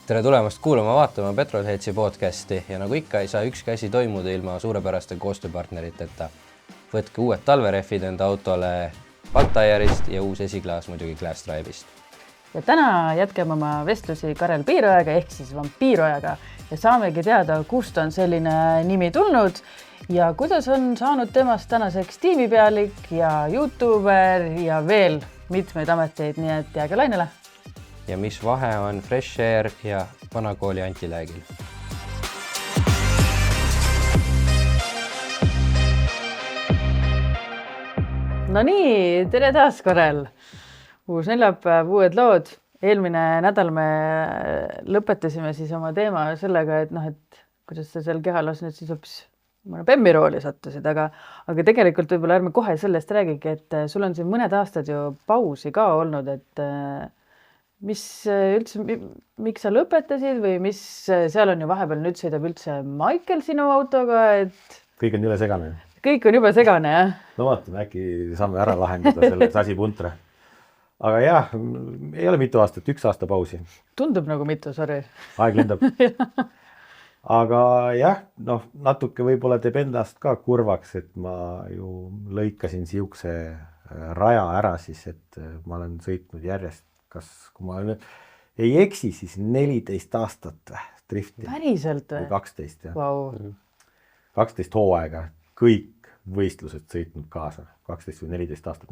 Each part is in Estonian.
Tere tulemast kuulama, vaatama Petrolheadsi podcasti ja nagu ikka ei saa ükski asi toimuda ilma suurepäraste koostööpartneriteta. Võtke uued talverehvid enda autole Baltaiarist ja uus esiklaas muidugi Glassdrive'ist. Ja täna jätkame oma vestlusi Karel Piirojaga ehk siis Vampiirojaga ja saamegi teada, kust on selline nimi tulnud ja kuidas on saanud temast tänaseks tiimipealik ja YouTuber ja veel mitmeid ameteid, nii et jääge lainele. Ja mis vahe on Fresh Air ja vanakooli antiläägil? No nii, tere taas, Karel. Uus neljapäev, uued lood. Eelmine nädal me lõpetasime siis oma teema sellega, et kuidas sa seal kehalas nüüd siis hoopis mõne bemmi rooli sattusid, aga tegelikult võib-olla ärme kohe sellest räägigi, et sul on siin mõned aastad ju pausi ka olnud, et mis üldse, miks sa lõpetasid või mis seal on ju vahepeal nüüd sõidab üldse Michael sinu autoga, et kõik on üle segane. Kõik on juba segane, jah? No vaatame, äkki saame ära lahendada selle sasipuntre. Aga jah, ei ole mitu aastat, 1 aasta pausi. Tundub nagu mitu, sorry. Aeg lendab. Aga jah, natuke võib-olla teeb endast ka kurvaks, et ma ju lõikasin siukse raja ära siis, et ma olen sõitnud järjest, kui ma ei eksi, siis 14 aastat drifti. Päriselt või? 12, jah. Wow. 12 hooaega, kõik võistlused sõitnud kaasa, 12 või 14 aastat.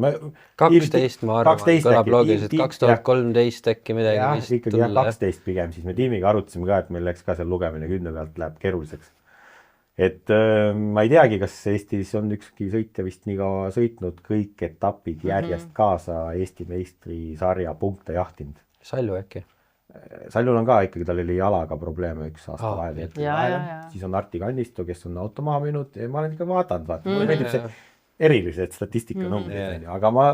12 ma arvan, kõlab loogiliselt, 2013 äkki midagi. Jah, ikkagi 12 pigem, siis me tiimiga arutasime ka, et meil läks ka seal lugemine künne pealt läheb keeruliseks. Et ma ei teagi, kas Eestis on ükski sõitja vist nii kaua sõitnud, kõik etapid järjest kaasa Eesti meistrisarja punkte jahtinud. Salju äkki? Saljul on ka ikkagi, tal oli jalaga probleeme 1 aasta vahel. Ja. Siis on Arti Kannisto, kes on auto maha müünud ja ma olen ikka vaadanud. Mulle meeldib see erilised statistika numbrid. Aga ma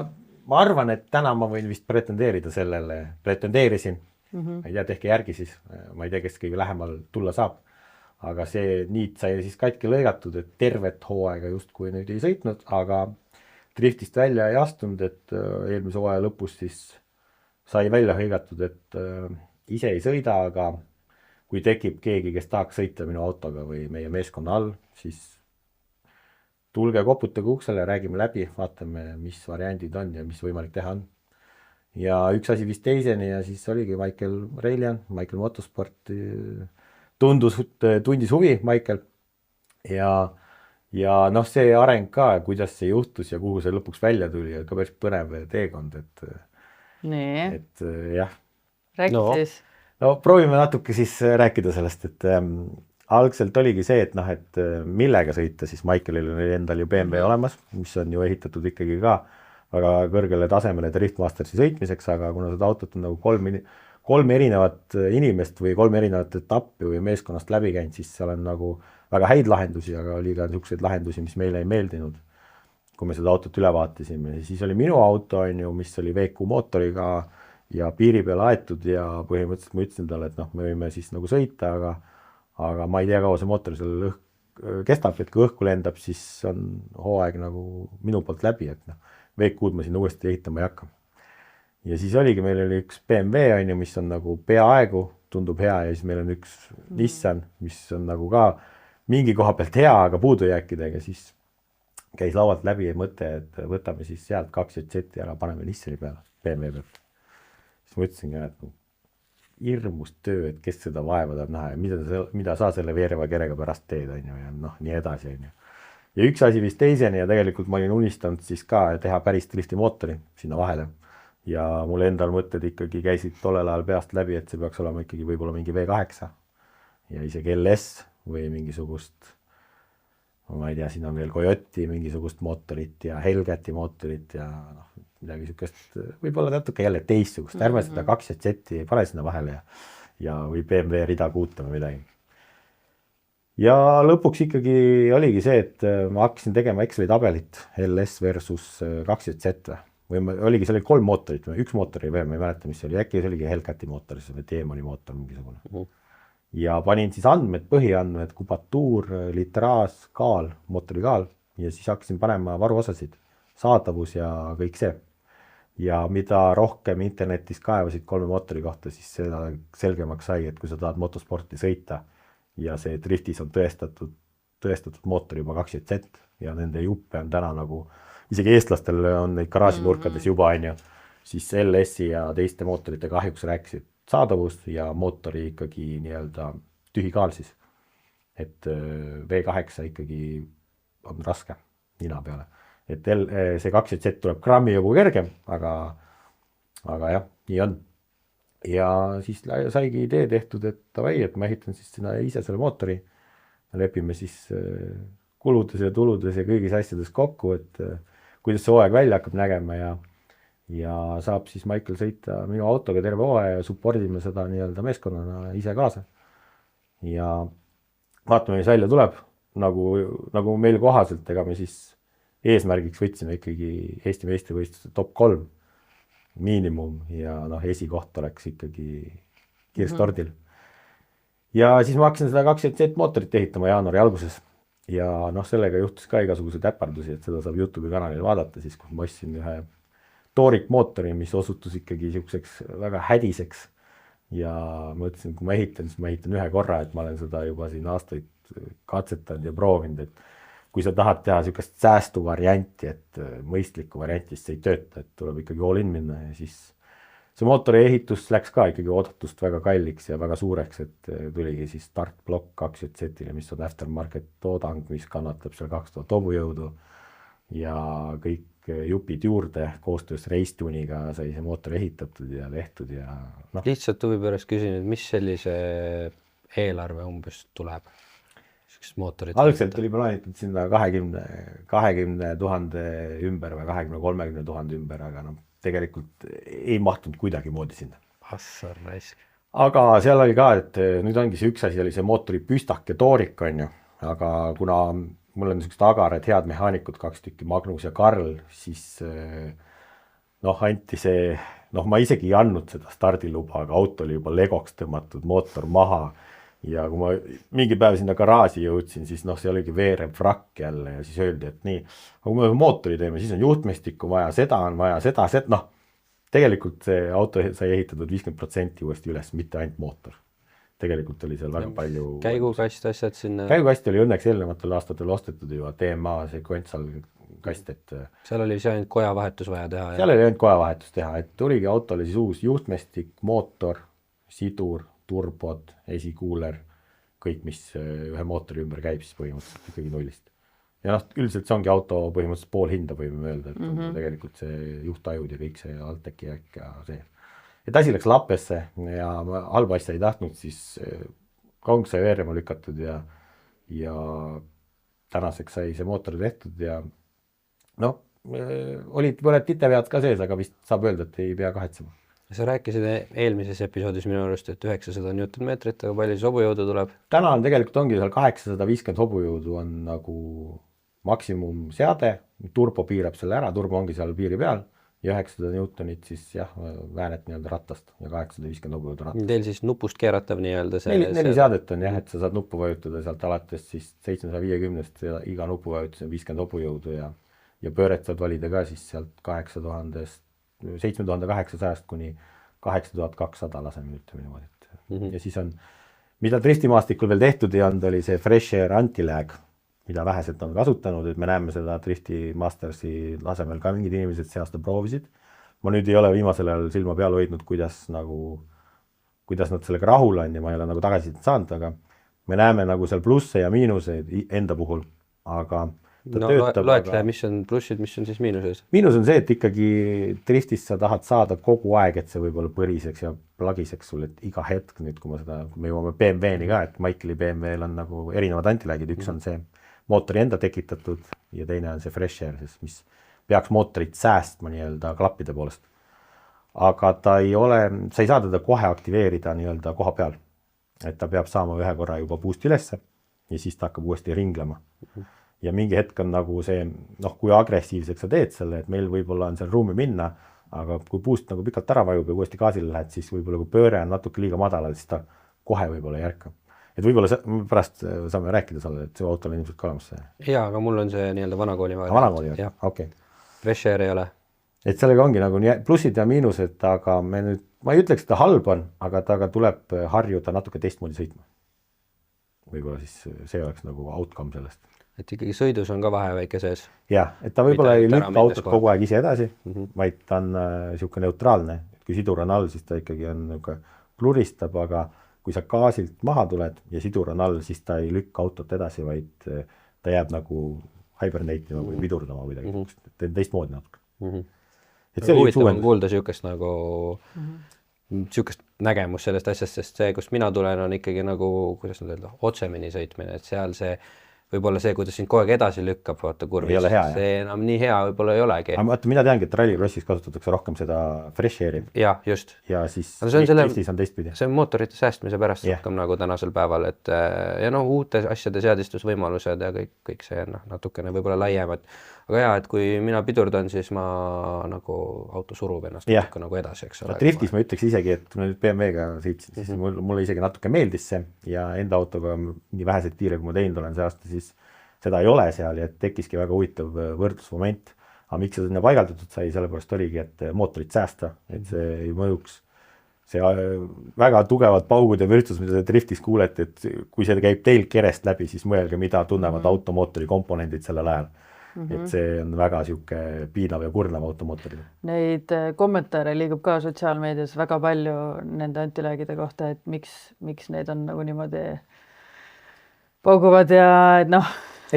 arvan, et täna ma võin vist pretendeerisin. Ma ei tea, tehke järgi siis. Ma ei tea, kes kõige lähemal tulla saab. Aga see niit sai siis katki lõigatud, et tervet hooaega justkui nüüd ei sõitnud, aga driftist välja ei astunud, et eelmise hooaja lõpus siis sai välja hõigatud, et ise ei sõida, aga kui tekib keegi, kes tahaks sõita minu autoga või meie meeskonna all, siis tulge koputage uksele, räägime läbi, vaatame, mis variandid on ja mis võimalik teha on. Ja üks asi vist teiseni ja siis oligi Michael Reiljan, Michael Motorsport, tundis huvi Michael ja see areng ka, kuidas see juhtus ja kuhu see lõpuks välja tuli ja ka päris põnev teekond, et jah. Räägid siis? No proovime natuke siis rääkida sellest, et algselt oligi see, et millega sõita, siis Michaelil oli endal ju BMW olemas, mis on ju ehitatud ikkagi ka väga kõrgele tasemele Driftmastersi sõitmiseks, aga kuna seda autot on nagu 3 erinevat inimest või 3 erinevat etappi või meeskonnast läbi käinud, siis seal on nagu väga häid lahendusi, aga oli ka niisuguseid lahendusi, mis meile ei meeldinud, kui me seda autot üle vaatasime. Siis oli minu auto, mis oli VQ mootoriga ja piiri peale aetud ja põhimõtteliselt ma ütlesin talle, et me võime siis nagu sõita, aga ma ei tea, kaua see mootor seal kestab, et kui õhku lendab, siis on hooaeg nagu minu poolt läbi, et VQ-d ma sinna uuesti ehitama ei hakka. Ja siis oligi, meil oli üks BMW, mis on nagu peaaegu, tundub hea ja siis meil on üks Nissan, mis on nagu ka mingi koha pealt hea, aga puudujääkidega, siis käis laualt läbi mõte, et võtame siis sealt 2 JZ ära, paneme Nissani peale, BMW pealt. Siis ma ütlesin ka, et hirmus töö, et kes seda vaeva tahab näha ja mida sa selle veereva kerega pärast teed, ja nii edasi. Ja üks asi vist teiseni ja tegelikult ma olin unistanud siis ka teha päris drifti mootori sinna vahele. Ja mul endal mõtted ikkagi käisid tollel ajal peast läbi, et see peaks olema ikkagi võib-olla mingi V8 ja isegi LS või mingisugust, ma ei tea, siin on veel Coyote mingisugust mootorit ja Hellcati mootorit ja midagi sükest, võib-olla natuke jälle teistsugust. Ärme seda 2 JZ pane sinna vahele või BMW rida 6 või midagi. Ja lõpuks ikkagi oligi see, et ma hakkasin tegema Exceli tabelit LS versus 2 JZ või oligi, seal oli 3 mootorit, 1 mootor ei mäleta, mis oli, äkki see oligi Hellcati mootor, see oli Demoni mootor mingisugune. Ja panin siis andmed, põhiandmed, kubatuur, litraas, kaal, mootori kaal ja siis hakkasin panema varuosasid, saadavus ja kõik see. ja mida rohkem internetis kaevasid 3 mootori kohta, siis seda selgemaks sai, et kui sa tahad motosporti sõita ja see driftis on tõestatud mootor juba 2JZ ja nende juppe on täna nagu, isegi eestlastel on neid garaažinurkades juba, on ju, siis LS-i ja teiste mootorite kahjuks rääkisid saadavust ja mootori ikkagi nii-öelda tühikaal siis. Et V8 ikkagi on raske nina peale. Et see 2JZ tuleb grammi jogu kergem, aga jah, nii on. Ja siis saigi idee tehtud, et tavai, et ma ehitan siis sinna ise selle mootori. Lepime siis kuludes ja tuludes ja kõigis asjades kokku, et kuidas see hooaeg välja hakkab nägema ja saab siis Michael sõita minu autoga terve hooaja ja supportime seda nii-öelda meeskonnana ise kaasa. Ja vaatame, mis välja tuleb, nagu meil kohaselt, ega me siis eesmärgiks võtsime ikkagi Eesti meistrivõistluste top 3 miinimum ja esikoht oleks ikkagi kirstordil. Ja siis ma hakkasin seda 2JZ mootorit ehitama jaanuari alguses ja sellega juhtus ka igasuguseid äpardusi, et seda saab YouTube'i kanalil vaadata siis, kui ma ostsin ühe Toric mootori, mis osutus ikkagi siukseks väga hädiseks ja mõtlesin, kui ma ehitan, siis ma ehitan ühe korra, et ma olen seda juba siin aastaid katsetanud ja proovinud, et kui sa tahad teha siukest säästu varianti, et mõistlikku varianti, siis see ei tööta, et tuleb ikkagi all in minna ja siis see mootori ehitus läks ka ikkagi oodatust väga kalliks ja väga suureks, et tuligi siis startblokk 2JZ-ile, mis on aftermarket toodang, mis kannatab seal 2000 hobujõudu ja kõik jupid juurde koostöös Racetuniga sai see mootor ehitatud ja tehtud ja Lihtsalt huvi pärast küsin, et mis sellise eelarve umbes tuleb? Algselt oli plaanitud sinna 20 000 ümber või 20-30 000 ümber, aga tegelikult ei mahtunud kuidagi moodi sinna. Assar raisk. Aga seal oli ka, et nüüd ongi see üks asi, oli see mootori püstak ja Toric on ju, aga kuna mul on niisugused agarad head mehaanikud, 2 tükki, Magnus ja Karl, siis anti see, ma isegi ei andnud seda stardiluba, aga auto oli juba legoks tõmmatud, mootor maha. Ja kui ma mingi päev sinna garaaži jõudsin, siis see oligi veerev vrakk jälle ja siis öeldi, et nii, kui me mootori teeme, siis on juhtmestikku vaja, seda on vaja, seda, tegelikult see auto sai ehitatud 50% uuesti üles, mitte ainult mootor. Tegelikult oli seal väga palju... Käigukast asjad sinna... Käigukast oli õnneks eelnevatel aastatel ostetud juba DMA sequential kast, et... Seal oli see ainult kojavahetus vaja teha. Seal oli ainult kojavahetus teha, et tuligi autole siis uus juhtmestik, mootor, sidur, turbod, esikuuler, kõik, mis ühe mootori ümber käib, siis põhimõtteliselt ikkagi nullist. Ja üldiselt see ongi auto põhimõtteliselt pool hinda, võime öelda, et tegelikult see juhtajud ja kõik see Alteki äkk ja see. Et asi läks lappesse ja ma halba asja ei tahtnud, siis kong sai veerema lükatud ja tänaseks sai see mootor tehtud ja olid mõned titevead ka sees, aga vist saab öelda, et ei pea kahetsema. Sa rääkisid eelmises episoodis minu arust, et 900 Newton-meetrit, aga palju siis hobujõudu tuleb? Täna on tegelikult ongi seal 850 hobujõudu on nagu maksimum seade, turbo piirab selle ära, turbo ongi seal piiri peal ja 900 Newtonit siis vääned nii-öelda rattast ja 850 hobujõudu rattast. Teil siis nupust keeratav nii-öelda see... Neli seadet on et sa saad nuppu vajutada sealt alates siis 750-st ja iga nupu vajutus on 50 hobujõudu ja pööret saad valida ka siis sealt 7800-st 7800 kuni 8200 laseme ütleme niimoodi. Ja siis on, mida driftimaastikul veel tehtud ei olnud, oli see Fresh Air Anti-Lag, mida väheselt on kasutanud, et me näeme seda Drifti Mastersi lasemel ka mingid inimesed see aasta proovisid. Ma nüüd ei ole viimasel ajal silma peal hoidnud, kuidas nad sellega rahul on ja ma ei ole nagu tagasisid saanud, aga me näeme nagu seal plusse ja miinuseid enda puhul, aga loetle, mis on plussid, mis on siis miinuses? Miinus on see, et ikkagi driftis sa tahad saada kogu aeg, et see võib-olla põriseks ja plagiseks sul, et iga hetk nüüd, kui me jõuame BMW-ni ka, et Michaeli BMW-l on nagu erinevad antilägid, üks on see mootori enda tekitatud ja teine on see Fresh Air, mis peaks mootorit säästma nii-öelda klappide poolest. Aga sa ei saa teda kohe aktiveerida nii-öelda koha peal, et ta peab saama ühe korra juba boost ülesse ja siis ta hakkab uuesti ringlema. Ja mingi hetk on nagu see, kui agressiivseks sa teed selle, et meil võib-olla on seal ruumi minna, aga kui boost nagu pikalt ära vajub ja uuesti gaasile lähed, siis võib-olla kui pööre on natuke liiga madalal, siis ta kohe võib-olla ei ärka. Et võib-olla pärast saame rääkida selle, et see auto on ilmselt ka olemas see. Jaa, aga mul on see nii-öelda vanakooli variant. Vanakooli, okei. Fresh Air ei ole? et sellega ongi nagu nii plussid ja miinused, aga me nüüd, ma ei ütleks, et ta halb on, aga temaga tuleb harjuda natuke teistmoodi sõitma. Võib-olla siis see oleks nagu outcome sellest. Et ikkagi sõidus on ka vahe väike sees. Jah, et ta võib-olla ei lükka autot kogu aeg ise edasi, vaid ta on niisugune neutraalne. Kui sidur on all, siis ta ikkagi on pluristab, aga kui sa gaasilt maha tuled ja sidur on all, siis ta ei lükka autot edasi, vaid ta jääb nagu hibernate'ima või pidurdama kuidagi. Teistmoodi natuke. Huvitav on kuulda niisugust nagu niisugust nägemus sellest asjast, sest see, kust mina tulen, on ikkagi nagu, kuidas nad öelda, otsemini sõitmine, et seal see võib-olla see, kuidas sind kogu aeg edasi lükkab, vaata kurvis, see enam nii hea võib-olla ei olegi. Aga vaata, mina teangi, et rallycrossis kasutatakse rohkem seda fresh air'i. Ja, just. Ja siis Eestis on teistpidi. See on mootorite säästmise pärast rohkem nagu tänasel päeval, et ja uute asjade seadistusvõimalused ja kõik see natukene võib-olla laiemat. Aga jaa, et kui mina pidurdan, siis ma nagu auto surub ennast natuke nagu edasi, eks ole. Driftis ma ütleks isegi, et kui nüüd BMW-ga sõitsin, siis mulle isegi natuke meeldis see ja enda autoga nii väheseid tiire, kui ma teinud olen see aasta, siis seda ei ole seal ja tekkiski väga huvitav võrdlusmoment. Aga miks see sinna paigaldatud sai, sellepärast oligi, et mootorit säästa, et see ei mõjuks. See väga tugevad paugud ja vürtsus, mida te driftis kuulete, et kui see käib teil kerest läbi, siis mõelge, mida tunnevad automootori komponendid sellel ajal. Et see on väga siuke piinav ja kurnav automootoril. Neid kommentaare liigub ka sotsiaalmeedias väga palju nende antiläägide kohta, et miks need on nagu niimoodi pauguvad ja et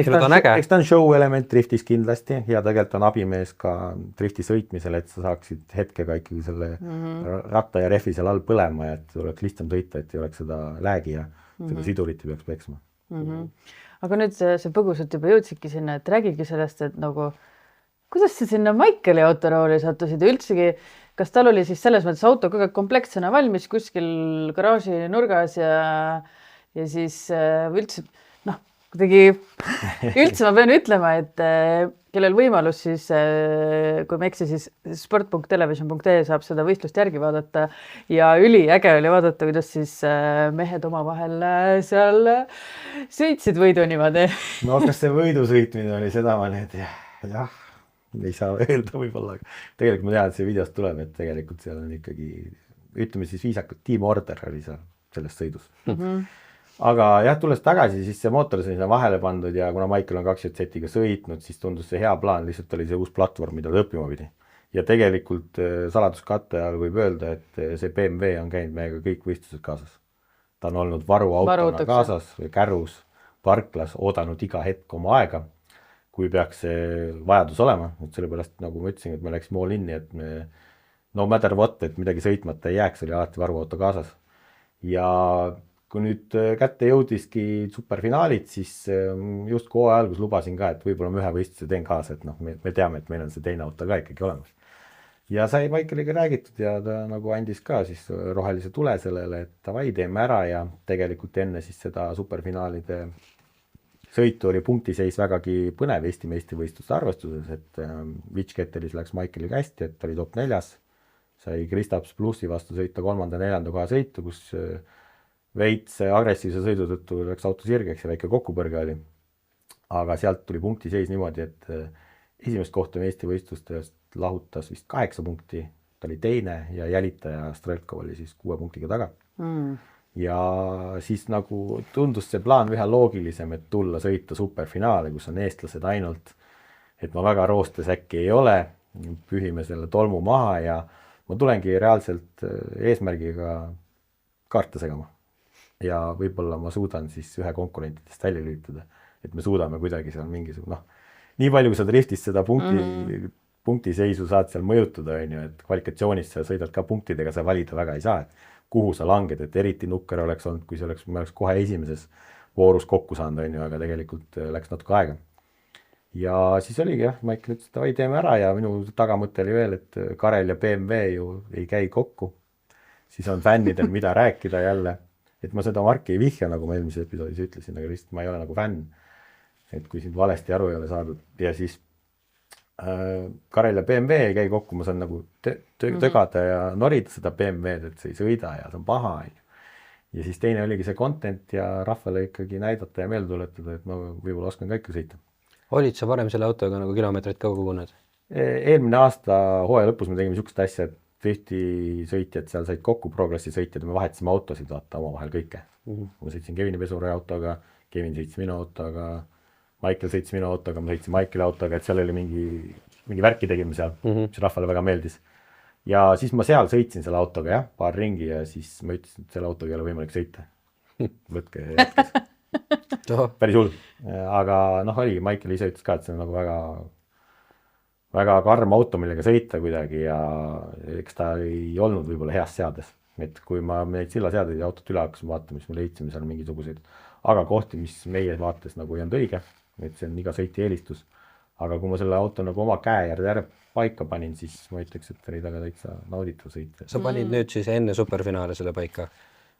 Eks ta on show element driftis kindlasti ja tegelikult on abimees ka drifti sõitmisel, et sa saaksid hetkega ikkagi selle ratta ja rehvi seal all põlema ja et oleks lihtsam sõita, et ei oleks seda läägi ja seda sidurit ei peaks peksma. Aga nüüd see põgusalt juba jõudsidki sinna, et räägigi sellest, et nagu kuidas sa sinna Michaeli autorooli sattusid ja üldsegi, kas tal oli siis selles mõttes auto kogu aeg komplektsena valmis kuskil garaaži nurgas ja siis üldse, kuidagi üldse ma pean ütlema, et kellel võimalus siis, kui ma eksi, siis sport.television.ee saab seda võistlust järgi vaadata ja üliäge oli vaadata, kuidas siis mehed omavahel seal sõitsid võidu niimoodi. No kas see võidu sõitmine oli seda ma need, jah, ei saa öelda võib-olla. Tegelikult ma tean, et see videost tuleb, et tegelikult seal on ikkagi, ütleme siis viisakult, team order oli seal selles sõidus. Aga jah, tulles tagasi, siis see mootor sai sinna vahele pandud ja kuna Michael on 2 setiga sõitnud, siis tundus see hea plaan, lihtsalt oli see uus platvorm, mida ta õppima pidi. Ja tegelikult saladuskatte ajal võib öelda, et see BMW on käinud meiega kõik võistlused kaasas. Ta on olnud varuautona kaasas, kärus, parklas, oodanud iga hetk oma aega, kui peaks see vajadus olema. Et sellepärast, nagu ma ütlesin, et me läksime all inni, et me no matter what, et midagi sõitmata ei jääks, oli alati varuauto kaasas. Ja kui nüüd kätte jõudiski superfinaalid, siis just kohe algus lubasin ka, et võib-olla ma ühe võistluse teen kaasa, et me teame, et meil on see teine auto ka ikkagi olemas. Ja sai Michaeliga räägitud ja ta nagu andis ka siis rohelise tule sellele, et davai, teeme ära ja tegelikult enne siis seda superfinaalide sõitu oli punktiseis vägagi põnev Eesti meistrivõistluste arvestuses, et Witch-Kettelis läks Michaeliga hästi, et ta oli top 4, sai Kristaps Plussi vastu sõita 3. ja 4. koha sõitu, kus veits agressiivse sõidu tõttu läks auto sirgeks ja väike kokkupõrge oli. Aga sealt tuli punktiseis niimoodi, et esimest kohta meistrivõistlustest lahutas vist 8 punkti, ta oli teine ja jälitaja Strelkov oli siis 6 punktiga taga. Ja siis nagu tundus see plaan vähe loogilisem, et tulla sõita superfinaale, kus on eestlased ainult, et ma väga roostes äkki ei ole, pühime selle tolmu maha ja ma tulengi reaalselt eesmärgiga kaarte segama. Ja võib-olla ma suudan siis ühe konkurentidest välja lüütada, et me suudame kuidagi seal mingisugune, nii palju kui sa driftist seda punktiseisu saad seal mõjutada, et kvalifikatsioonis sa sõidad ka punktidega, sa valida väga ei saa, et kuhu sa langed, et eriti nukker oleks olnud, kui see oleks kohe esimeses voorus kokku saanud, aga tegelikult läks natuke aega. Ja siis oligi jah, Michael ütles, et vai teeme ära ja minu tagamõte oli veel, et Karel ja BMW ju ei käi kokku, siis on fännidel mida rääkida jälle. Et ma seda Marki ei vihja, nagu ma eelmises episoodis ütlesin, aga lihtsalt ma ei ole nagu fänn, et kui sind valesti aru ei ole saadud. Ja siis Karel ja BMW ei käi kokku, ma saan nagu tögada ja norida seda BMW-d, et see ei sõida ja see on paha. Ja siis teine oligi see content ja rahvale ikkagi näidata ja meelde tuletada, et ma võib-olla oskan ka ikka sõita. Olid sa varem selle autoga nagu kilomeetrit ka kogunud? eelmine aasta hooaja lõpus me tegime niisugust asja, et drifti sõitjad seal said kokku, progressi sõitjad ja me vahetasime autosid vaata omavahel kõike. Ma sõitsin Kevini Pesuri autoga, Kevin sõitsin minu autoga, Michael sõitsin minu autoga, ma sõitsin Michaeli autoga, et seal oli mingi värki tegime seal, mis rahvale väga meeldis. Ja siis ma seal sõitsin selle autoga jah, paar ringi ja siis ma ütlesin, et selle autoga ei ole võimalik sõita. Võtke jätkes. Päris hull. Aga oli, Michael ise ütles ka, et see on nagu väga karm auto, millega sõita kuidagi ja eks ta ei olnud võib-olla heas seades. Et kui ma neid sillaseadeid ja autot üle hakkasime vaatama, siis me leidsime seal mingisuguseid aga kohti, mis meie vaates nagu ei olnud õige, et see on iga sõiti eelistus. Aga kui ma selle auto nagu oma käe järg paika panin, siis ma ütleks, et oli taga täitsa nauditav sõita. Sa panid nüüd siis enne superfinaale selle paika?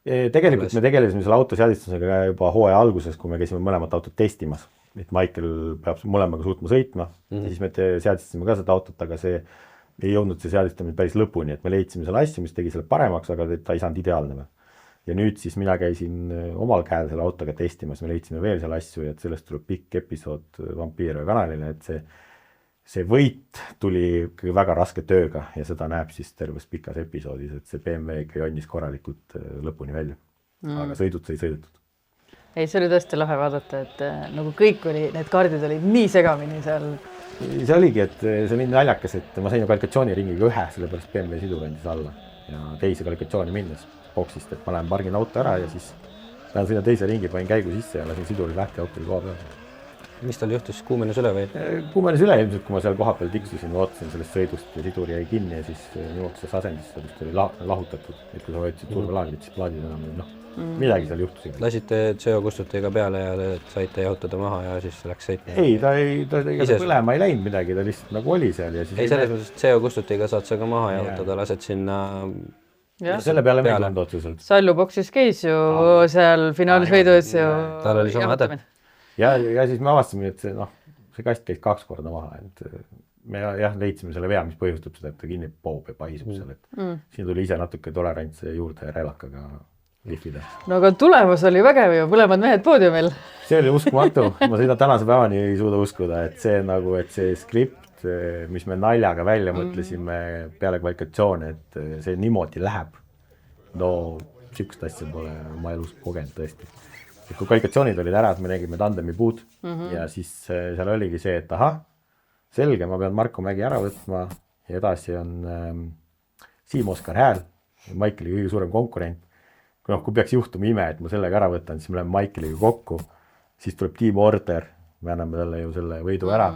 Tegelikult me tegelesime selle auto seadistusega juba hooaja alguses, kui me käisime mõlemat autot testimas. Et Michael peab mõlemaga suutma sõitma ja siis me seadistasime ka seda autot, aga see ei jõudnud see seadistamine päris lõpuni, et me leidsime selle asju, mis tegi selle paremaks, aga ta ei saanud ideaalne. Ja nüüd siis mina käisin omal käel selle autoga testimas, me leidsime veel selle asju ja et sellest tuleb pikk episood Vampiire kanalile, et see võit tuli väga raske tööga ja seda näeb siis terves pikas episoodis, et see BMW ikka jonnis korralikult lõpuni välja. Aga sõidud sai sõidetud. Ei, see oli tõesti lahe vaadata, et nagu kõik need kaardid olid nii segamini seal. See oligi, et see oli naljakas, et ma sain ju kvalifikatsiooniringiga ühe, sellepärast BMW sidur andis alla ja teise kvalifikatsiooni minnes boksist, et ma lähen pargin auto ära ja siis lähen sinna teise ringi, panin käigu sisse ja lasin siduri lähti autoli koha peal. Mis tal juhtus, kuumenes üle või? Kuumenes üle ilmselt, kui ma seal koha peal tiksusin, ootasin sellest sõidust ja sidur jäi kinni ja siis juhtus asendisse, kus oli lahutatud, et kui sa võtsid turvelaagid, siis plaadid enam midagi seal juhtus. Lasite CO kustutiga peale ja saite jahutada maha ja siis läks sõitma? Ei, ta põlema ei läinud midagi, ta lihtsalt nagu oli seal. Ja siis ei, selles mõttes, et CO kustutiga saad sa ka maha jahutada, lased sinna ja selle peale me ei olnud otseselt. Sallu boksis käis ju seal finaalis võidus ju. Tal oli sama häda. Ja siis me avastasime, et see kast käis 2 korda maha. Me leidsime selle vea, mis põhjustab seda, et ta kinni poob ja paisub seal. Siin tuli ise natuke tolerantse juurde relakaga lihvida. No aga tulemus oli vägev ju, mõlemad mehed poodiumil. See oli uskumatu. Ma seda tänase päevani ei suuda uskuda, et see skript, mis me naljaga välja mõtlesime peale kvalifikatsioone, et see niimoodi läheb. No, sükst asja pole ma elus kogenud tõesti. Et kui kvalifikatsioonid olid ära, me nägime tandemi puud ja siis seal oligi see, et selge, ma pean Marko Mägi ära võtma ja edasi on Siim Oskar Hääl, Michaeli kõige suurem konkurent. Kui peaks juhtuma ime, et ma sellega ära võtan, siis me läheme Michaeliga kokku, siis tuleb Team Order, me anname talle ju selle võidu ära.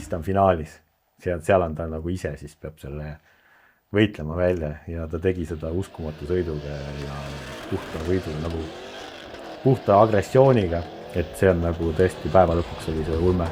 Ta on finaalis, seal on ta nagu ise, siis peab selle võitlema välja ja ta tegi seda uskumatu sõiduga ja puhta võidu nagu puhta agressiooniga, et see on nagu tõesti päeva lõpuks oli see ulme.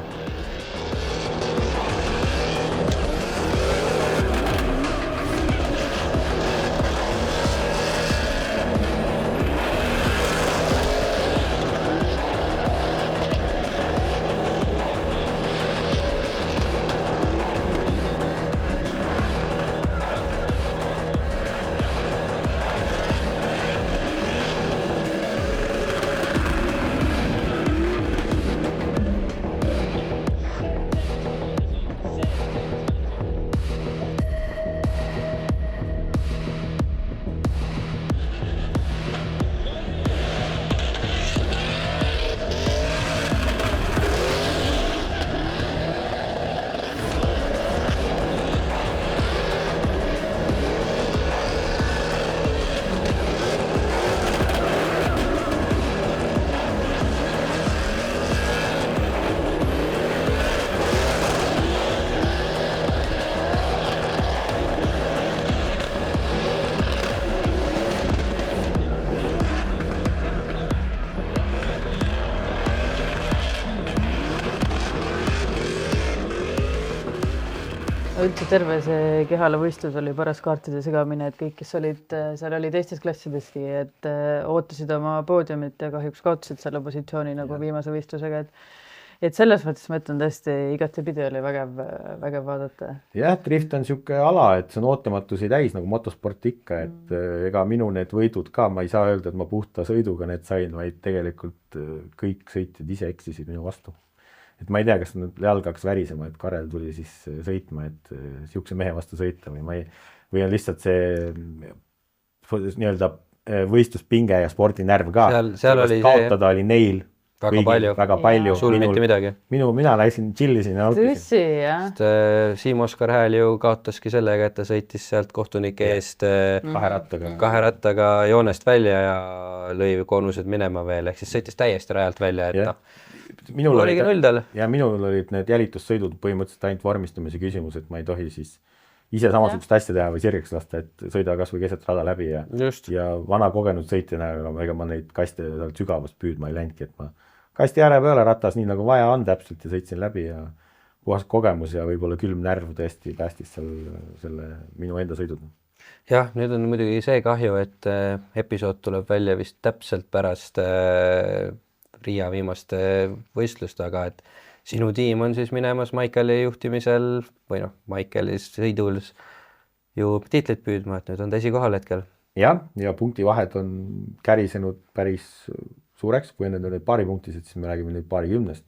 üldse terve see Kehala võistlus oli paras kaartide segamine, et kõik, kes olid, seal oli teistes klassideski, et ootasid oma poodiumit ja kahjuks kaotasid selle positsiooni nagu viimase võistlusega, et selles mõttes ma ütlen tõesti igatepidi oli vägev vaadata. Jah, drift on niisugune ala, et see on ootamatusi täis nagu motosport ikka, et ega minu need võidud ka, ma ei saa öelda, et ma puhta sõiduga need sain, vaid tegelikult kõik sõitjad ise eksisid minu vastu. Et ma ei tea, kas nüüd jalg hakkas värisema, et Karel tuli siis sõitma, et niisuguse mehe vastu sõita või on lihtsalt see nii-öelda võistluspinge ja spordinärv ka. Seal oli kaotada oli neil väga palju. Sul mitte midagi. Mina läksin, chillisin ja nautisin. Tõsi, jah. Siim-Oskar Hääl ju kaotaski sellega, et ta sõitis sealt kohtunike eest kahe rattaga joonest välja ja lõi koonused minema veel, ehk siis sõitis täiesti rajalt välja, et minul oligi nuldel. Ja minul olid need jälitussõidud põhimõtteliselt ainult vormistamise küsimus, et ma ei tohi siis ise samasugust asja teha või sirgeks lasta, et sõida kas või keset rada läbi ja vana kogenud sõitjana, ega ma neid kaste sügavust püüdma ei läinudki, et ma kasti ääre peale ratas nii nagu vaja on täpselt ja sõitsin läbi ja puhas kogemus ja võib-olla külm närv tõesti päästis selle minu enda sõidud. Jah, nüüd on muidugi see kahju, et episood tuleb välja vist täpselt pärast Riia viimaste võistlust, aga et sinu tiim on siis minemas Michaeli juhtimisel või Michaeli sõidul ju tiitlit püüdma, et nüüd on ta esikohal hetkel. Ja punktivahed on kärisenud päris suureks, kui enne olid paaripunktised, siis me räägime nüüd paarikümnest.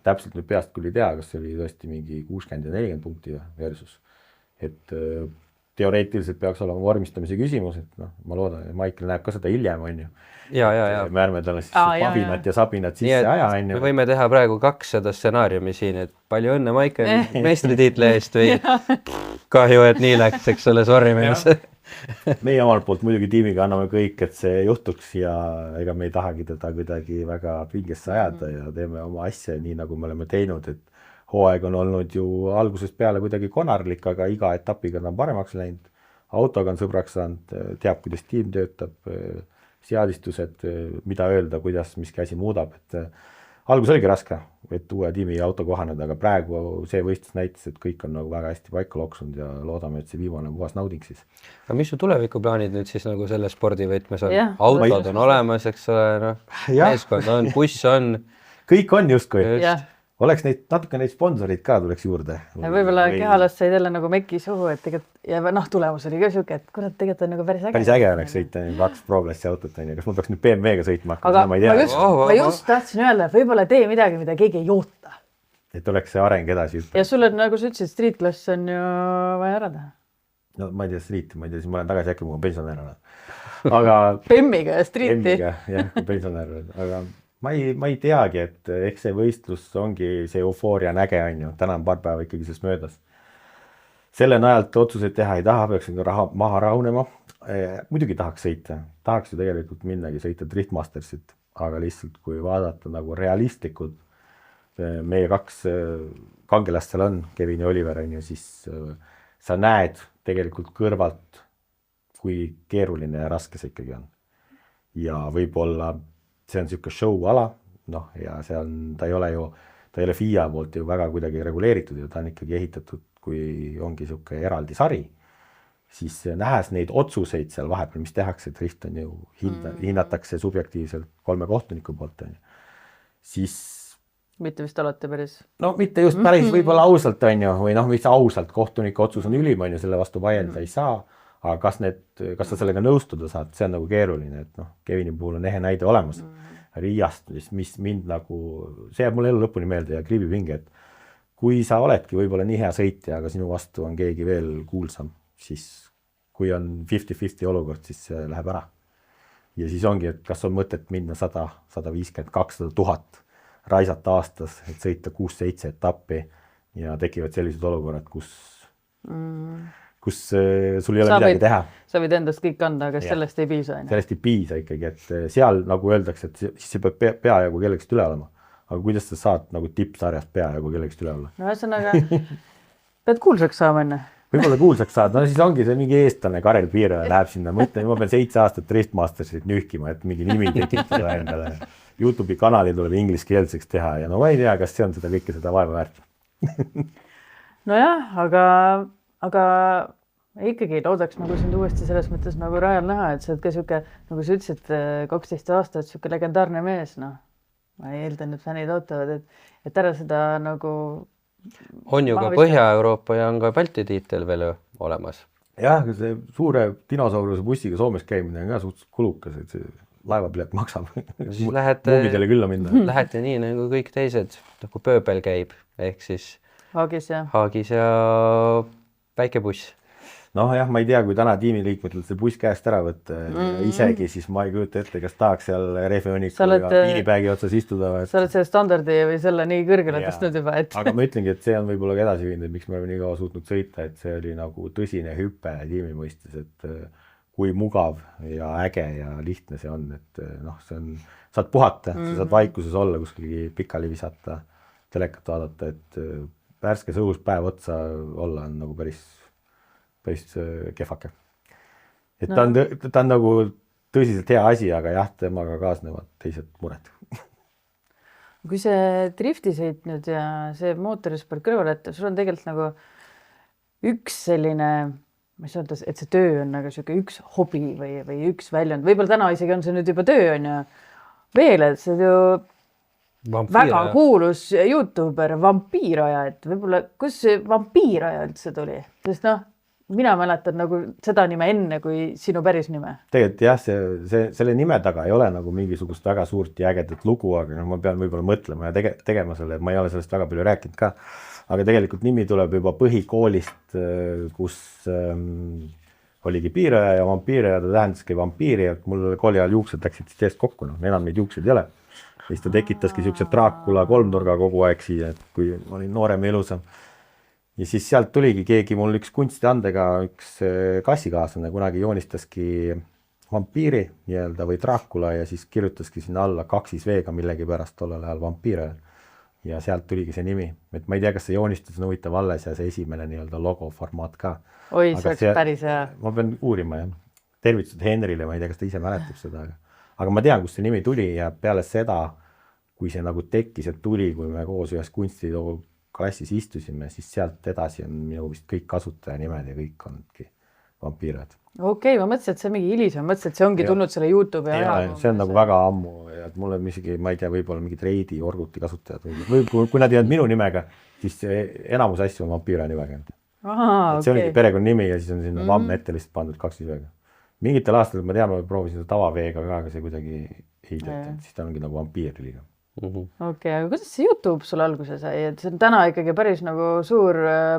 Täpselt nüüd peast küll ei tea, kas see oli tõesti mingi 60 ja 40 punkti versus. Et teoreetiliselt peaks olema vormistamise küsimus, et ma loodan, et Michael näeb ka seda hiljem, on ju. Ja. Me ärme talle siis pabinat ja sabinat sisse aja, on ju. Me võime teha praegu 200 stsenaariumi siin, et palju õnne Michael meistritiitli eest või kahju, et nii läks, eks ole, sorry mees. Meie omalt poolt muidugi tiimiga anname kõik, et see juhtuks ja ega me ei tahagi teda kuidagi väga pingesse ajada ja teeme oma asja nii, nagu me oleme teinud, et hooaeg on olnud ju algusest peale kuidagi konarlik, aga iga etapiga ta on paremaks läinud. Autoga on sõbraks saanud, teab, kuidas tiim töötab, seadistused, mida öelda, kuidas miski asi muudab. Algus oligi raske, et uue tiimi auto kohaneda, aga praegu see võistlus näitas, et kõik on nagu väga hästi paika loksunud ja loodame, et see viimane on puhas nauding siis. Aga mis su tulevikuplaanid nüüd siis nagu selle spordivõtmes on? Autod on olemas, eks ole, meeskond on, buss on. Kõik on justkui. Oleks natuke neid sponsorid ka tuleks juurde. Võib-olla Kehalast said jälle nagu meki suhu, et tegelikult tulemus oli ka siuke, et kurat, tegelikult on nagu päris äge. Päris äge oleks sõita 2 Pro-klassi autot, kas ma peaks nüüd BMW-ga sõitma? Aga ma just tahtsin öelda, et võib-olla tee midagi, mida keegi ei oota. Et oleks see areng edasi. Ja sul on, nagu sa ütlesid, street-klass on ju vaja ära teha. No ma ei tea street, siis ma olen tagasi äkki, kui ma pensionär olen. Aga Pemmiga ja streeti. Pemmiga, jah, kui pensionär olen. Aga ma ei teagi, et eks see võistlus ongi see eufooria näge, on ju. Täna on paar päeva ikkagi sellest möödas. Selle najalt otsuseid teha ei taha, peaks maha rahunema. Muidugi tahaks sõita. Tahaks ju tegelikult minnagi sõita Driftmastersit, aga lihtsalt kui vaadata nagu realistlikud, meie 2 kangelast seal on, Kevin ja Oliver, on ju, siis sa näed tegelikult kõrvalt, kui keeruline ja raske see ikkagi on. Ja võib-olla see on niisugune show-ala, ja ta ei ole FIA poolt ju väga kuidagi reguleeritud ja ta on ikkagi ehitatud, kui ongi niisugune eraldi sari, siis nähes neid otsuseid seal vahepeal, mis tehakse, drift on ju, hinnatakse subjektiivselt 3 kohtuniku poolt, on ju, siis mitte vist alati päris. No mitte just päris võib-olla ausalt, on ju, või mis ausalt, kohtuniku otsus on ülim, on ju, selle vastu vaielda ei saa. Aga kas sa sellega nõustuda saad, see on nagu keeruline, et Kevini puhul on ehe näide olemas. Riiast, mis mind nagu, see jääb mulle elu lõpuni meelde ja kriibipinge, et kui sa oledki võib-olla nii hea sõitja, aga sinu vastu on keegi veel kuulsam, siis kui on 50-50 olukord, siis see läheb ära. Ja siis ongi, et kas on mõtet minna 100, 150, 200 000 raisata aastas, et sõita 6-7 etappi ja tekivad sellised olukorrad, kus sul ei ole midagi teha. Sa võid endast kõik anda, aga sellest ei piisa. Sellest ei piisa ikkagi, et seal nagu öeldakse, et siis see peab peajagu kellegist üle olema. Aga kuidas sa saad nagu tippsarjast peajagu kellegist üle olla? No ühesõnaga, pead kuulsaks saama enne. Võib-olla kuulsaks saad, siis ongi see mingi eestlane Karel Piirele läheb sinna, mõtlen, ma pean 7 aastat Driftmastersit nühkima, et mingi nimi tekitada endale. YouTube'i kanali tuleb ingliskeelseks teha ja ma ei tea, kas see on seda kõike seda vaeva väärt. nojah, aga ikkagi loodaks nagu sind uuesti selles mõttes nagu rajal näha, et sa oled ka sihuke, nagu sa ütlesid, 12 aastat sihuke legendaarne mees, noh. Ma ei eelda, et fännid ootavad, et ära seda nagu... On ju ka Põhja-Euroopa ja on ka Balti tiitel veel olemas. Jah, see suure dinosauruse bussiga Soomes käimine on ka suhteliselt kulukas, et see laevapilet maksab. Siis lähete, Muumidele külla minna. Lähete nii nagu kõik teised, nagu pööbel käib, ehk siis Haagis ja väikebuss. Noh jah, ma ei tea, kui täna tiimiliikmetel see buss käest ära võtta isegi, siis ma ei kujuta ette, kas tahaks seal rehvioniku ja piinipäägi otsas istuda. Sa oled selle standardi või selle nii kõrgele tõstnud juba, et... Aga ma ütlengi, et see on võib-olla ka edasi viinud, et miks me oleme nii kaua suutnud sõita, et see oli nagu tõsine hüpe tiimi mõistes, et kui mugav ja äge ja lihtne see on, et noh, see on, saad puhata, sa saad vaikuses olla, kuskil pikali visata, telekat vaadata, et värskes õhus päev otsa olla on nagu päris kehvake. Et ta on nagu tõsiselt hea asi, aga jah, temaga kaasnevad teised mured. Kui see driftisõit nüüd ja see mootorisport kõrval, et sul on tegelikult nagu üks selline, ma ei saa öelda, et see töö on nagu siuke üks hobi või üks väljund. Võib-olla täna isegi on see nüüd juba töö on ja veel, et see ju väga kuulus YouTuber Vampiiraja, et võib-olla, kus see Vampiiraja üldse tuli? Sest noh, mina mäletan nagu seda nime enne kui sinu päris nime. Tegelikult jah, selle nime taga ei ole nagu mingisugust väga suurt ja ägedat lugu, aga ma pean võib-olla mõtlema ja tegema selle, et ma ei ole sellest väga palju rääkinud ka. Aga tegelikult nimi tuleb juba põhikoolist, kus oligi piiraja ja vampiiraja, ta tähendaski vampiiri, et mul kooli ajal juuksed läksid siis teest kokku, enam neid juukseid ei ole. Siis ta tekitaski siukse Dracula kolmnurga kogu aeg siia, et kui olin noorem ja ilusam. Ja siis sealt tuligi keegi mul üks kunstiandega, üks klassikaaslane kunagi joonistaski vampiiri nii-öelda või Dracula ja siis kirjutaski sinna alla 2 veega millegi pärast tollel ajal vampiire. Ja sealt tuligi see nimi. Et ma ei tea, kas see joonistus on huvitav alles ja see esimene nii-öelda logoformaat ka. Oi, see oleks päris hea. Ma pean uurima jah. Tervitused Henrile, ma ei tea, kas ta ise mäletab seda. Aga ma tean, kust see nimi tuli ja peale seda, kui see nagu tekkis, et tuli, kui me koos ühes kunstitoo klassis istusime, siis sealt edasi on minu vist kõik kasutaja nimed ja kõik ongi vampiirad. Okei, ma mõtlesin, et see on mingi hilisem, mõtlesin, et see ongi tulnud selle YouTube ja see on nagu väga ammu ja mul on isegi, ma ei tea, võib-olla mingid Reidi Orguti kasutajad või kui nad ei olnud minu nimega, siis enamus asju on vampiira nimega. See ongi perekonna nimi ja siis on sinna vamm ette lihtsalt pandud 2 veega. Mingitel aastatel ma tean, ma proovisin seda tavaveega ka, aga see kuidagi ei töötanud, siis ta ongi nagu vampiiriliga. Okei, aga kuidas see YouTube sul alguse sai, et see on täna ikkagi päris nagu suur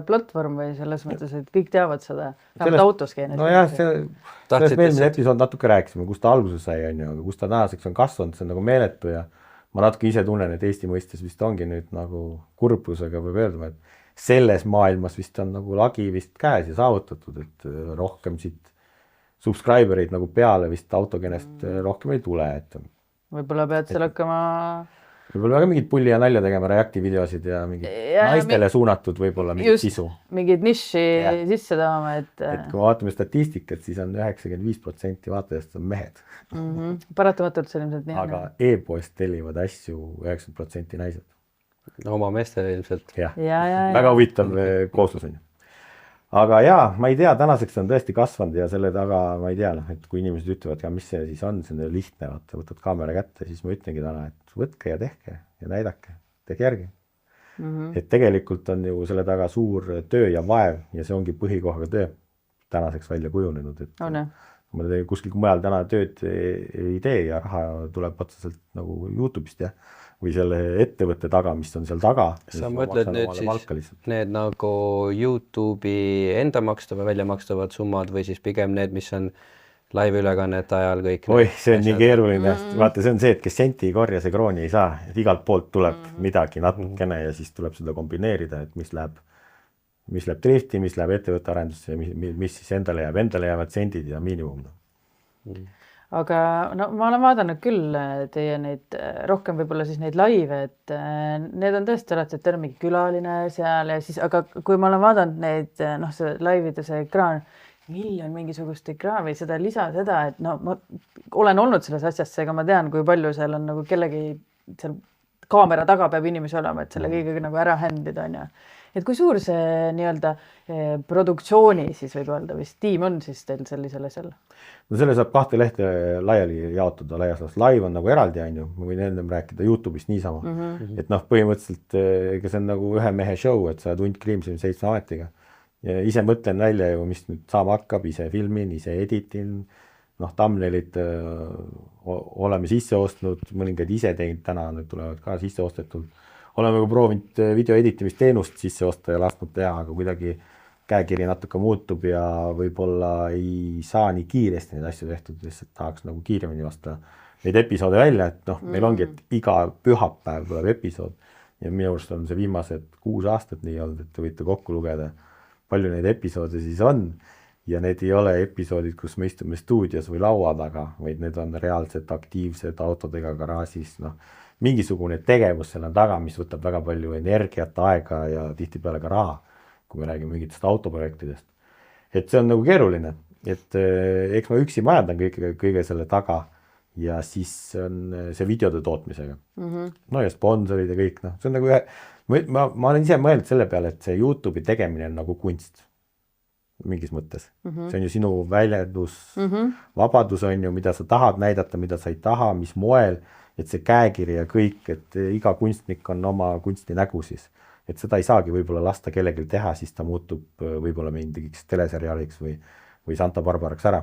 platvorm või selles mõttes, et kõik teavad seda autoskeenes? No jah, sellest eelmine episood natuke rääkisime, kus ta alguse sai, aga kus ta tänaseks on kasvanud, see on nagu meeletu ja ma natuke ise tunnen, et Eesti mõistes vist ongi nüüd nagu kurbusega võib öelda, et selles maailmas vist on nagu lagi vist käes ja saavutatud, et rohkem siit subscribereid nagu peale vist autogenest rohkem ei tule, et võib-olla pead seal hakkama... Võib-olla väga mingid pulli ja nalja tegema, reakti videosid ja mingid naistele suunatud võib-olla mingid sisu. Mingid niši sisse taama, et kui me vaatame statistikat, siis on 95% vaatajast on mehed. Paratamatult see ilmselt nii. Aga e-poest tellivad asju 90% naised. Oma meestele ilmselt. Väga huvitav kooslus on. Aga jaa, ma ei tea, tänaseks on tõesti kasvanud ja selle taga ma ei tea, et kui inimesed ütlevad ka, mis see siis on, see on lihtne, võtad kaamera kätte, siis ma ütlengi täna, et võtke ja tehke ja näidake, tehke järgi. Et tegelikult on ju selle taga suur töö ja vaev ja see ongi põhikohaga töö tänaseks välja kujunenud. Ma kuskil mujal täna tööd ei tee ja raha tuleb otseselt nagu YouTube'ist või selle ettevõtte taga, mis on seal taga. Sa mõtled nüüd siis need nagu YouTube'i enda makstava välja makstavad summad või siis pigem need, mis on live-ülekannete ajal kõik? Oi, see on nii keeruline. Vaata, see on see, et kes senti ei korja, see krooni ei saa. Et igalt poolt tuleb midagi natukene ja siis tuleb seda kombineerida, et mis läheb drifti, mis läheb ettevõtte arendusse ja mis siis endale jäävad sendid ja miinimum. Aga no, ma olen vaadanud küll teie neid rohkem võib-olla siis neid laive, et need on tõesti alati, et on mingi külaline seal ja siis, aga kui ma olen vaadanud neid, see laivide see ekraan, miljon mingisugust ekraan või seda lisa seda, et ma olen olnud selles asjas, seega ma tean, kui palju seal on nagu kellegi seal kaamera taga peab inimesi olema, et selle kõigega nagu ära händida on ja et kui suur see nii-öelda produktsiooni siis võib öelda, vist tiim on siis teil sellisel asjal? No selle saab 2 lehte laiali jaotada laias laastus. Live on nagu eraldi, on ju, ma võin ennem rääkida YouTube'ist niisama. Et noh, põhimõtteliselt ega see on nagu ühe mehe show, et sa tund kriimsime 7 ametiga. Ja ise mõtlen välja ju, mis nüüd saama hakkab, ise filmin, ise editin, noh, thumbnailit oleme sisse ostnud, mõningaid ise teinud, täna need tulevad ka sisse ostetult. Oleme ka proovinud video editimisteenust sisse osta ja lasknud teha, aga kuidagi käekiri natuke muutub ja võib-olla ei saa nii kiiresti neid asju tehtud, lihtsalt tahaks nagu kiiremini vasta neid episoode välja, et noh, meil ongi, et iga pühapäev tuleb episood ja minu arust on see viimased 6 aastat nii olnud, et te võite kokku lugeda, palju neid episoode siis on ja need ei ole episoodid, kus me istume stuudios või laua taga, vaid need on reaalselt aktiivsed autodega garaažis, noh, mingisugune tegevus seal on taga, mis võtab väga palju energiat, aega ja tihtipeale ka raha, kui me räägime mingitest autoprojektidest. Et see on nagu keeruline, et eks ma üksi majandan kõige selle taga ja siis on see videode tootmisega. No ja sponsorid ja kõik, noh, see on nagu ma olen ise mõelnud selle peale, et see YouTube'i tegemine on nagu kunst mingis mõttes. See on ju sinu väljendus, vabadus on ju, mida sa tahad näidata, mida sa ei taha, mis moel, et see käekiri ja kõik, et iga kunstnik on oma kunsti nägu siis. Et seda ei saagi võib-olla lasta kellelgi teha, siis ta muutub võib-olla mingiks teleseriaaliks või Santa Barbaraks ära.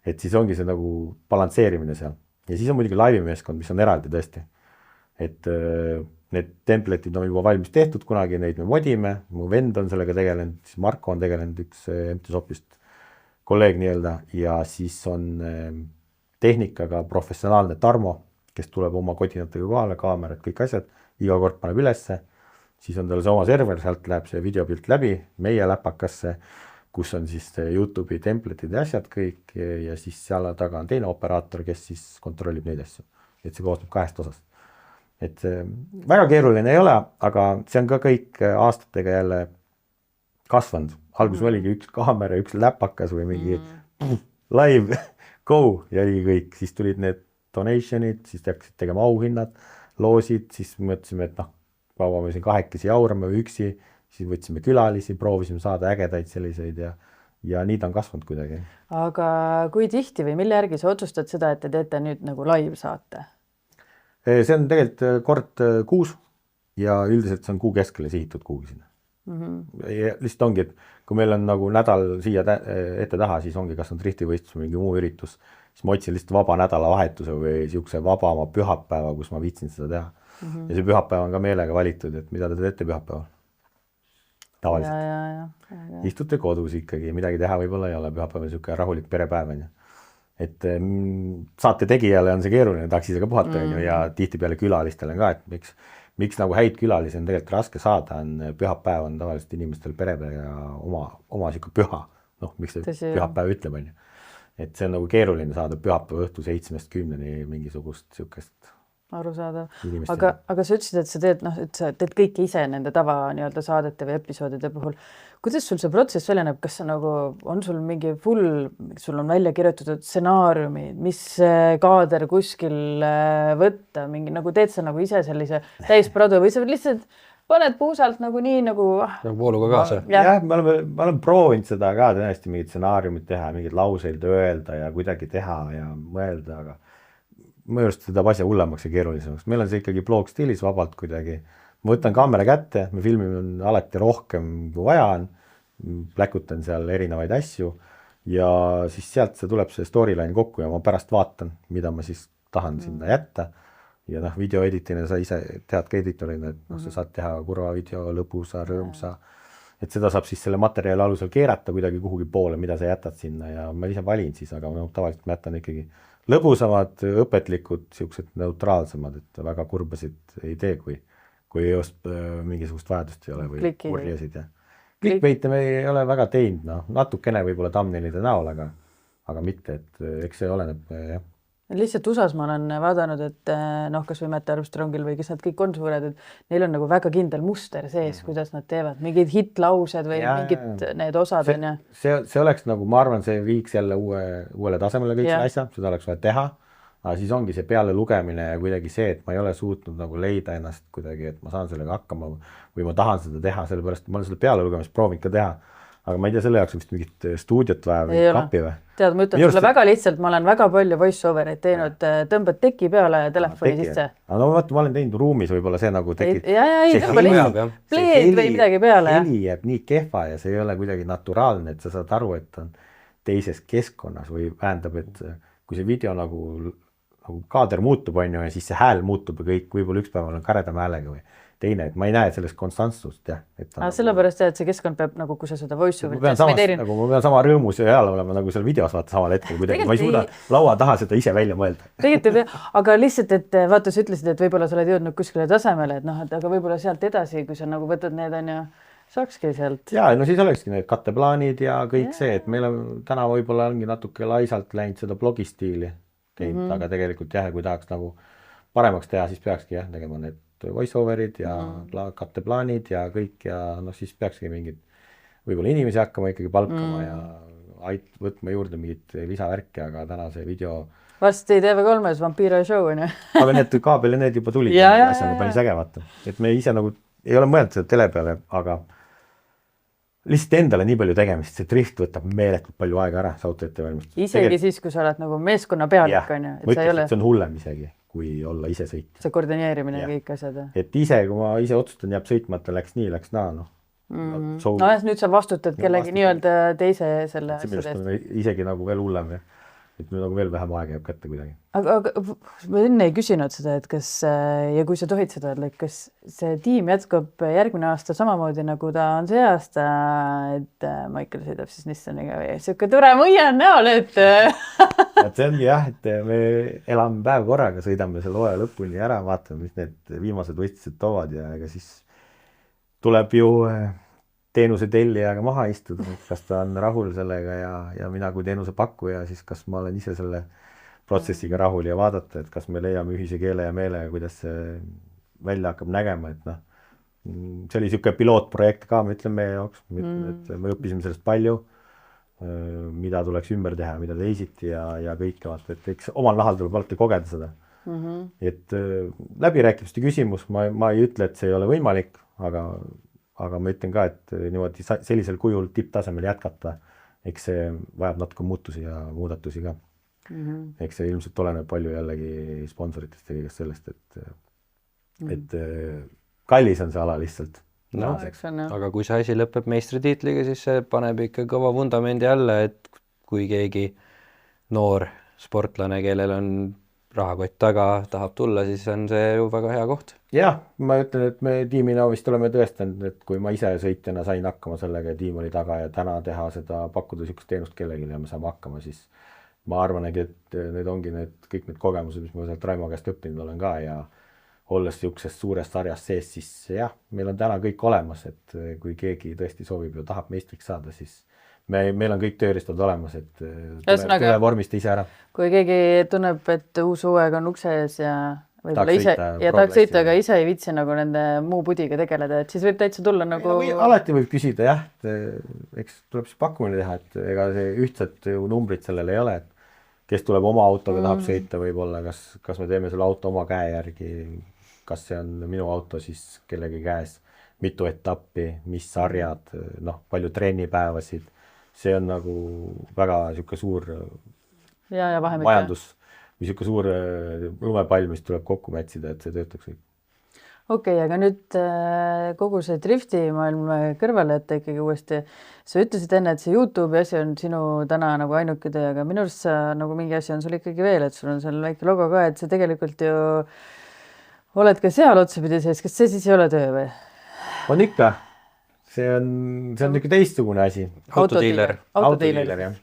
Et siis ongi see nagu balansseerimine seal. Ja siis on muidugi laivimeeskond, mis on eraldi tõesti. Et need templetid on juba valmis tehtud kunagi, neid me modime, mu vend on sellega tegelenud, siis Marko on tegelenud, üks MT-Shopist kolleeg nii-öelda ja siis on tehnikaga professionaalne Tarmo, kes tuleb oma kodinatega kohale, kaamerad, kõik asjad, iga kord paneb ülesse, siis on tal see oma server, sealt läheb see videopilt läbi meie läpakasse, kus on siis YouTube'i templetid ja asjad kõik ja siis seal taga on teine operaator, kes siis kontrollib neid asju. Et see koostab 2 osast. Et väga keeruline ei ole, aga see on ka kõik aastatega jälle kasvanud. Algus oligi üks kaamera, üks läpakas või mingi live go ja oligi kõik. Siis tulid need donationid, siis hakkasid tegema auhinnad, loosid, siis mõtlesime, et noh, kaua me siin 2 jaurame või üksi, siis võtsime külalisi, proovisime saada ägedaid selliseid ja nii ta on kasvanud kuidagi. Aga kui tihti või mille järgi sa otsustad seda, et te teete nüüd nagu live saate? See on tegelikult kord kuus ja üldiselt see on kuu keskele sihitud kuhugi sinna. Ja lihtsalt ongi, et kui meil on nagu nädal siia ette taha, siis ongi kas on driftivõistlus või mingi muu üritus, siis ma otsin lihtsalt vaba nädalavahetuse või siukse vabama pühapäeva, kus ma viitsin seda teha. Ja see pühapäev on ka meelega valitud, et mida te teete pühapäeval? Tavaliselt. Istute kodus ikkagi, midagi teha võib-olla ei ole, pühapäev on siuke rahulik perepäev. Et saate tegijale on see keeruline, tahaks ise ka puhata ja tihtipeale külalistele ka, et miks nagu häid külalisi on tegelikult raske saada, on pühapäev on tavaliselt inimestel perepäev ja oma siuke püha, noh, miks see pühapäev ütleb, on ju. Et see on nagu keeruline saada pühapäeva õhtu 7-10 mingisugust siukest arusaadav. Aga sa ütlesid, et sa teed, noh, et sa teed kõike ise nende tava nii-öelda saadete või episoodide puhul. Kuidas sul see protsess välja näeb? Kas sa nagu, on sul mingi sul on välja kirjutatud stsenaariumi, mis kaader kuskil võtta, mingi nagu teed sa nagu ise sellise täisprodu või sa lihtsalt paned puusalt nagu nii nagu vooluga kaasa. Jah, ma olen proovinud seda ka tõesti mingid stsenaariumid teha, mingid lauseid öelda ja kuidagi teha ja mõelda, aga ma just seda asja hullemaks ja keerulisemaks. Meil on see ikkagi blog stiilis vabalt kuidagi. Ma võtan kaamera kätte, me filmime alati rohkem kui vaja on, pläkutan seal erinevaid asju ja siis sealt see tuleb see storyline kokku ja ma pärast vaatan, mida ma siis tahan sinna jätta. Ja noh, video editina sa ise tead ka editorina, et sa saad teha kurva video, lõbusa, rõõmsa. Et seda saab siis selle materjali alusel keerata kuidagi kuhugi poole, mida sa jätad sinna ja ma ise valin siis, aga tavaliselt ma jätan ikkagi lõbusamad, õpetlikud, siuksed neutraalsemad, et väga kurbasid ei tee, kui just mingisugust vajadust ei ole või kurjasid. Clickbait'e me ei ole väga teinud, noh, natukene võib-olla thumbnailide näol, aga mitte, et eks see oleneb, jah. Lihtsalt USAs ma olen vaadanud, et noh, kas või Matt Armstrongil või kes nad kõik on suured, et neil on nagu väga kindel muster sees, kuidas nad teevad, mingid hitlaused või mingid need osad. See oleks nagu, ma arvan, see viiks jälle uuele tasemele kõik see asja, seda oleks vaja teha, aga siis ongi see peale lugemine ja kuidagi see, et ma ei ole suutnud nagu leida ennast kuidagi, et ma saan sellega hakkama või ma tahan seda teha, sellepärast ma olen seda peale lugemist proovinud ka teha. Aga ma ei tea, selle jaoks vist mingit stuudiot vaja või kapi või? Tead, ma ütlen sulle väga lihtsalt, ma olen väga palju voice-over'id teinud, tõmbad teki peale ja telefoni sisse. Aga no vaata, ma olen teinud ruumis võib-olla see nagu tekib. Ei, tõmba lihtsalt pleed või midagi peale. Heli jääb nii kehva ja see ei ole kuidagi naturaalne, et sa saad aru, et on teises keskkonnas või vähendab, et kui see video nagu kaader muutub, on ju, ja siis see hääl muutub ja kõik, võib-olla üks päeval on karedam häälega või teine, et ma ei näe sellest konstantsust, jah. Sellepärast, et see keskkond peab nagu, kui sa seda voice-over'it ma pean sama rõõmus ja heal olema nagu seal videos vaata samal hetkel kuidagi, ma ei suuda laua taha seda ise välja mõelda. Tegelikult ei pea, aga lihtsalt, et vaata, sa ütlesid, et võib-olla sa oled jõudnud kuskile tasemele, et noh, et aga võib-olla sealt edasi, kui sa nagu võtad need, on ju, saakski sealt. Ja, no siis olekski need katteplaanid ja kõik see, et meil on täna võib-olla ongi natuke laisalt läinud seda blogistiili teinud, aga tegelikult jah, kui tahaks nagu paremaks teha, siis peakski jah, tegema need voice-over'id ja katteplaanid ja kõik ja noh, siis peakski mingid võib-olla inimesi hakkama ikkagi palkama ja võtma juurde mingit lisavärki, aga täna see video... Varsti TV3-s Vampiro show, on ju. Aga need kaabel ja need juba tulid. Asjana pani sägevata. Et me ise nagu ei ole mõelnud seda tele peale, aga lihtsalt endale nii palju tegemist, see drift võtab meeletult palju aega ära, see auto ette valmistus. Isegi siis, kui sa oled nagu meeskonna pealik, on ju. Ma ütlen, et see on hullem isegi, kui olla ise sõitja. See koordineerimine ja kõik asjad. Et ise, kui ma ise otsustan, jääb sõitmata, läks nii, läks naa, noh. No jah, nüüd sa vastutad kellegi nii-öelda teise selle asjade eest. Isegi nagu veel hullem, et meil nagu veel vähem aega jääb kätte kuidagi. Aga ma enne ei küsinud seda, et kas, ja kui sa tohid seda, et kas see tiim jätkub järgmine aasta samamoodi, nagu ta on see aasta, et Michael sõidab siis Nissaniga või siuke tore mõia on näol, et... See ongi jah, et me elame päev korraga, sõidame selle hooaja lõpuni ära, vaatame, mis need viimased võistlused toovad ja ega siis tuleb ju teenuse tellijaga maha istuda, kas ta on rahul sellega ja mina kui teenuse pakkuja, siis kas ma olen ise selle protsessiga rahul ja vaadata, et kas me leiame ühise keele ja meele, kuidas see välja hakkab nägema, et noh, see oli niisugune pilootprojekt ka, ma ütlen meie jaoks, et me õppisime sellest palju, mida tuleks ümber teha, mida teisiti ja kõike vaata, et eks omal nahal tuleb alati kogeda seda. Et läbirääkimiste küsimus, ma ei ütle, et see ei ole võimalik, aga ma ütlen ka, et niimoodi sellisel kujul tipptasemel jätkata, eks see vajab natuke muutusi ja muudatusi ka. Eks see ilmselt oleneb palju jällegi sponsoritest ja kõigest sellest, et kallis on see ala lihtsalt. No, aga kui see asi lõpeb meistritiitliga, siis see paneb ikka kõva vundamendi alla, et kui keegi noor sportlane, kellel on rahakott taga, tahab tulla, siis on see ju väga hea koht. Jah, ma ütlen, et me tiimina vist oleme tõestanud, et kui ma ise sõitjana sain hakkama sellega ja tiim oli taga ja täna teha seda, pakkuda niisugust teenust kellelegi ja me saame hakkama, siis ma arvanegi, et need ongi kõik need kogemused, mis ma sealt Raimo käest õppinud olen ka ja olles niisugusest suurest sarjast sees, siis jah, meil on täna kõik olemas, et kui keegi tõesti soovib ja tahab meistriks saada, siis meil on kõik tööriistad olemas, et tule vormista ise ära. Kui keegi tunneb, et uus hooaeg on ukse ees ja võib-olla ise ja tahaks sõita, aga ise ei viitsi nagu nende muu pudiga tegeleda, et siis võib täitsa tulla nagu... Alati võib küsida, jah, eks tuleb siis pakkumine teha, et ega see ühtset numbrit sellel ei ole, et kes tuleb oma autoga tahab sõita võib-olla, kas me teeme selle auto oma käe järgi, kas see on minu auto siis kellegi käes, mitu etappi, mis sarjad, noh, palju trennipäevasid, see on nagu väga niisugune suur majandus, niisugune suur lumepall, mis tuleb kokku mätsida, et see töötaks kõik. Okei, aga nüüd kogu see drifti maailm kõrvale, et ikkagi uuesti, sa ütlesid enne, et see YouTube'i asi on sinu täna nagu ainuke töö, aga minu arust sa nagu mingi asi on sul ikkagi veel, et sul on seal väike logo ka, et sa tegelikult ju oled ka seal otsapidi sees, kas see siis ei ole töö või? On ikka. See on niisugune teistsugune asi. Autodealer, jah.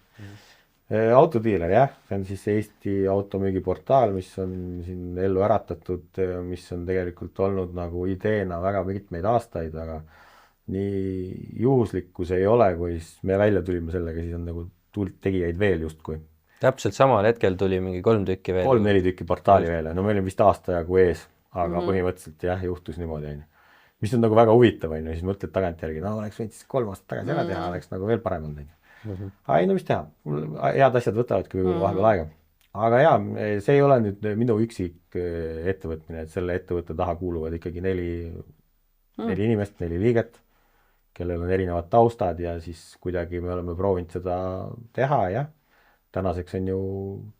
Autodealer, jah. See on siis Eesti automüügiportaal, mis on siin ellu äratatud, mis on tegelikult olnud nagu ideena väga mitmeid aastaid, aga nii juhuslikkus ei ole, kui me välja tulime sellega, siis on nagu tegijaid veel justkui. Täpselt samal hetkel tuli mingi 3 tükki veel. 3-4 tükki portaali veel. No meil on vist aasta jagu ees, aga põhimõtteliselt jah, juhtus niimoodi. Mis on nagu väga huvitav, siis mõtled tagantjärgi, no oleks võinud siis 3 aastat tagasi ära teha, oleks nagu veel parem olnud. Ei, no mis teha, head asjad võtavadki vahepeal aega. aga jaa, see ei ole nüüd minu üksik ettevõtmine, et selle ettevõtte taha kuuluvad ikkagi neli inimest, 4 liiget, kellel on erinevad taustad ja siis kuidagi me oleme proovinud seda teha ja tänaseks on ju